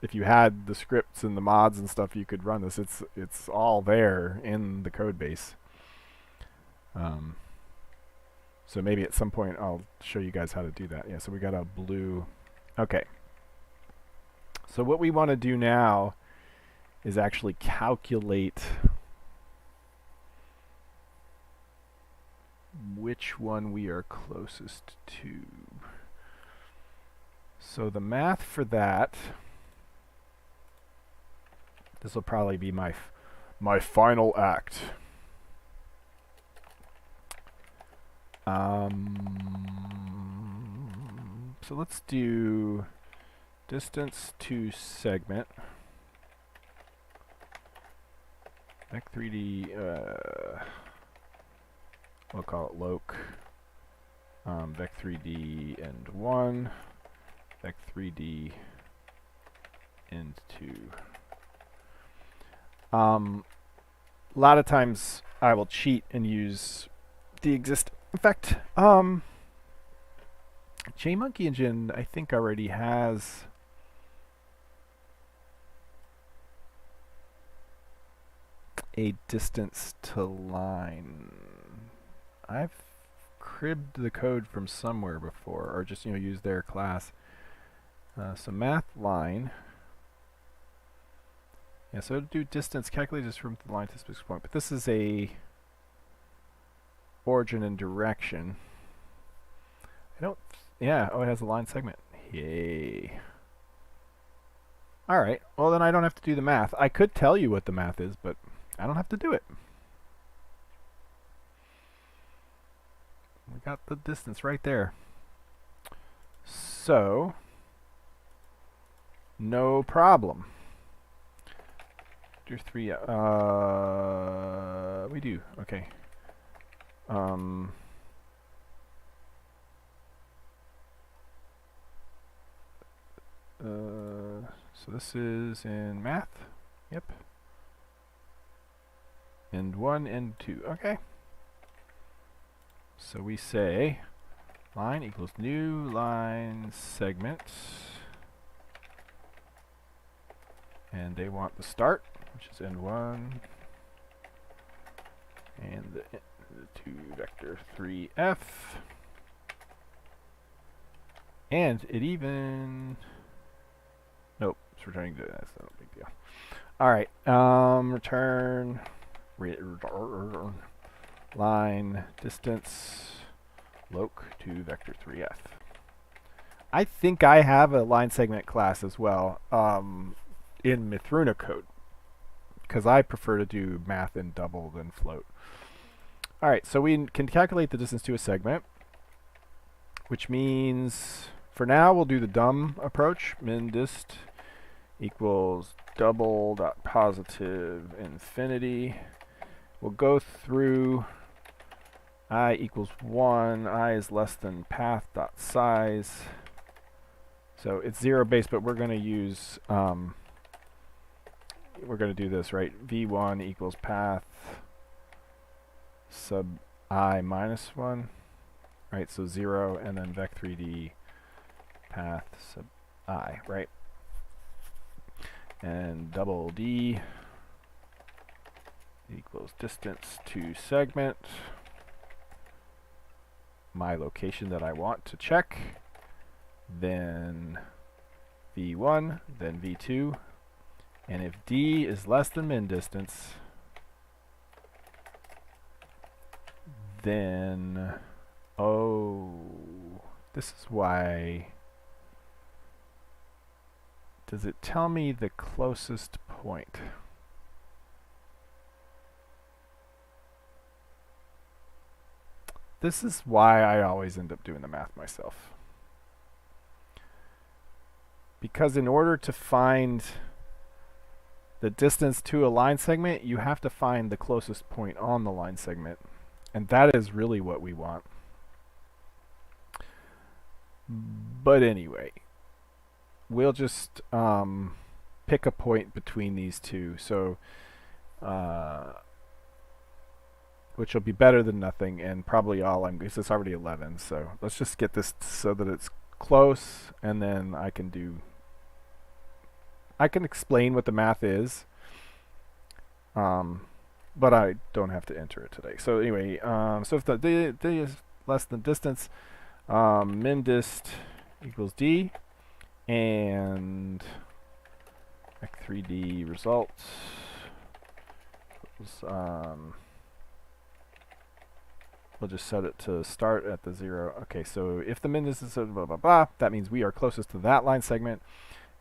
if you had the scripts and the mods and stuff, you could run this. It's all there in the code base. So maybe at some point I'll show you guys how to do that. Yeah, so we got a blue. Okay. So what we want to do now is actually calculate which one we are closest to. So the math for that, this will probably be my final act. So let's do distance to segment. Vec3D, we'll call it loc. Vec3D end 1, Vec3D end 2. A lot of times I will cheat and use the existing effect. JMonkey Engine, I think, already has a distance to line. I've cribbed the code from somewhere before, or just use their class. So math line. Yeah, so it'll do distance calculated from the line to the specific point, but this is a origin and direction. Yeah, oh, it has a line segment. Yay. Alright, well then I don't have to do the math. I could tell you what the math is, but I don't have to do it. We got the distance right there. So, no problem. Do 3, we do, okay. So this is in math. Yep. End 1, end 2. Okay. So we say line equals new line segment. And they want the start, which is end 1. And the 2 vector 3f. And it even... Nope, it's returning to that's not a big deal. Alright, return line distance loc to vector 3f. I think I have a line segment class as well in Mythruna code, because I prefer to do math in double than float. Alright, so we can calculate the distance to a segment, which means for now we'll do the dumb approach. Min dist equals double dot positive infinity. We'll go through I equals 1, I is less than path dot size. So it's 0 base, but we're going to use, we're going to do this, right? V1 equals path sub I minus 1, right? So 0, and then vec3d path sub I, right? And double D equals distance to segment, my location that I want to check, then V1, then V2, and if D is less than min distance, then, oh, this is why does it tell me the closest point? This is why I always end up doing the math myself. Because in order to find the distance to a line segment, you have to find the closest point on the line segment. And that is really what we want. But anyway, we'll just pick a point between these two. So, which will be better than nothing, and probably all I'm, because it's already 11. So let's just get this so that it's close, and then I can explain what the math is, but I don't have to enter it today. So anyway, so if the d is less than distance, min dist equals d, and ec3d result equals, we'll just set it to start at the 0. Okay, so if the min distance is blah, blah, blah, that means we are closest to that line segment,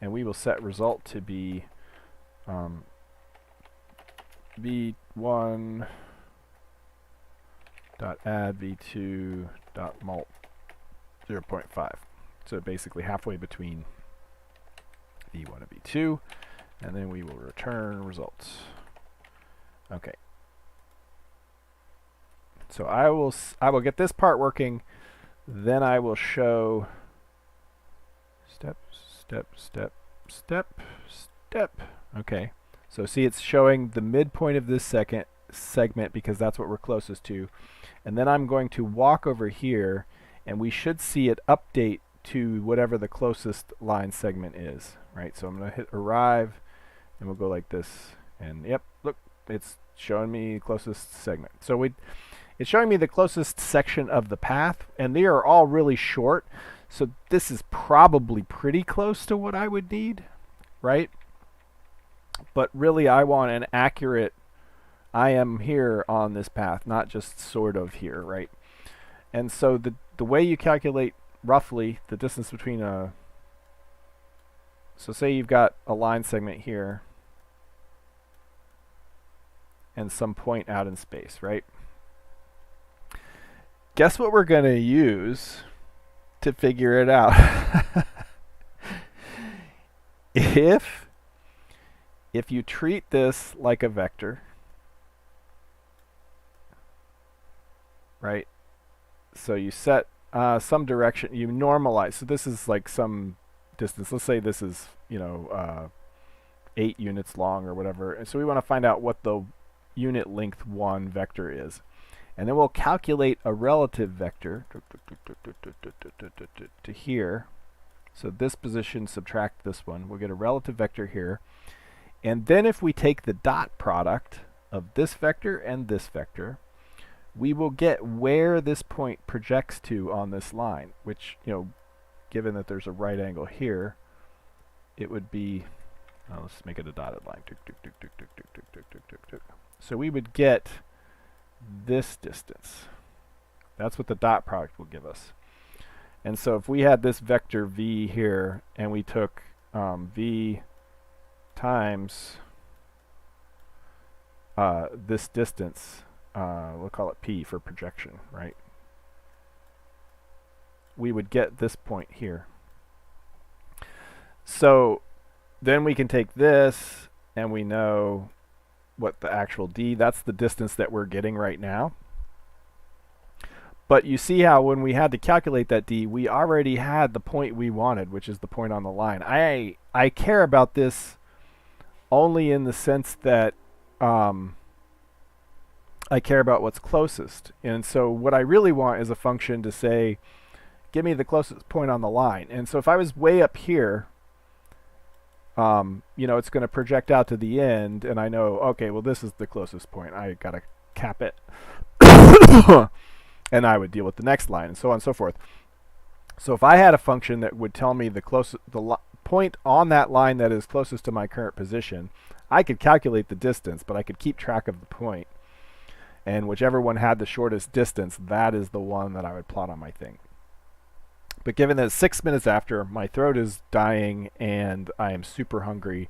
and we will set result to be v1 dot add v2 dot mult 0.5. So basically halfway between v1 and v2, and then we will return results. Okay. So I will get this part working, then I will show step, step, step, step, step. Okay. So see, it's showing the midpoint of this second segment because that's what we're closest to. And then I'm going to walk over here, and we should see it update to whatever the closest line segment is, right? So I'm going to hit arrive, and we'll go like this. And yep, look, it's showing me closest segment. So it's showing me the closest section of the path, and they are all really short. So this is probably pretty close to what I would need, right? But really I want an accurate, I am here on this path, not just sort of here, right? And so the way you calculate roughly the distance between so say you've got a line segment here and some point out in space, right? Guess what we're going to use to figure it out? If you treat this like a vector, right? So you set some direction, you normalize. So this is like some distance. Let's say this is, 8 units long or whatever. And so we want to find out what the unit length 1 vector is. And then we'll calculate a relative vector to here. So this position, subtract this one. We'll get a relative vector here. And then if we take the dot product of this vector and this vector, we will get where this point projects to on this line, which, given that there's a right angle here, it would be, let's make it a dotted line. So we would get this distance. That's what the dot product will give us. And so if we had this vector v here, and we took v times this distance, we'll call it p for projection, right? We would get this point here. So then we can take this, and we know what the actual d, that's the distance that we're getting right now. But you see how when we had to calculate that d, we already had the point we wanted, which is the point on the line. I care about this only in the sense that I care about what's closest. And so what I really want is a function to say, give me the closest point on the line. And so if I was way up here, it's going to project out to the end, and I know, okay, well, this is the closest point. I got to cap it. And I would deal with the next line, and so on and so forth. So if I had a function that would tell me the point on that line that is closest to my current position, I could calculate the distance, but I could keep track of the point. And whichever one had the shortest distance, that is the one that I would plot on my thing. But given that it's 6 minutes after, my throat is dying and I am super hungry,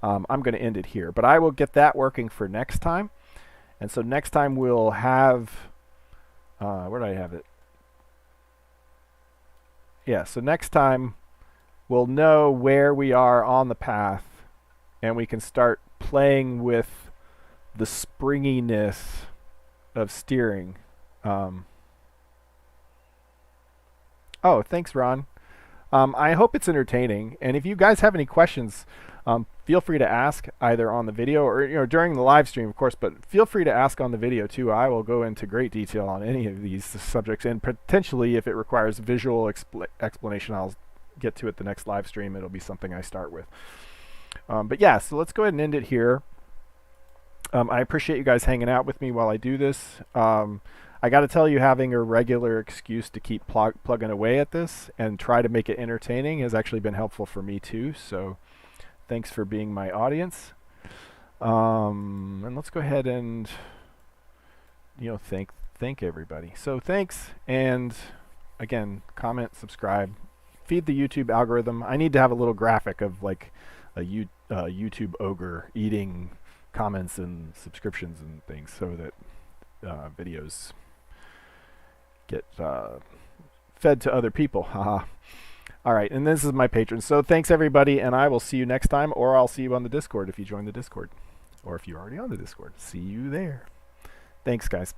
I'm going to end it here. But I will get that working for next time. And so next time we'll have, where did I have it? Yeah, so next time we'll know where we are on the path and we can start playing with the springiness of steering. Oh, thanks, Ron. I hope it's entertaining. And if you guys have any questions, feel free to ask either on the video or during the live stream, of course, but feel free to ask on the video too. I will go into great detail on any of these subjects, and potentially if it requires visual explanation, I'll get to it the next live stream. It'll be something I start with. But yeah, so let's go ahead and end it here. I appreciate you guys hanging out with me while I do this. I got to tell you, having a regular excuse to keep plugging away at this and try to make it entertaining has actually been helpful for me too. So thanks for being my audience. And let's go ahead and thank everybody. So thanks, and again, comment, subscribe, feed the YouTube algorithm. I need to have a little graphic of like a YouTube ogre eating comments and subscriptions and things so that videos get fed to other people. Haha. All right, and this is my patron. So thanks everybody, and I will see you next time, or I'll see you on the Discord if you join the Discord, or if you're already on the Discord. See you there. Thanks, guys.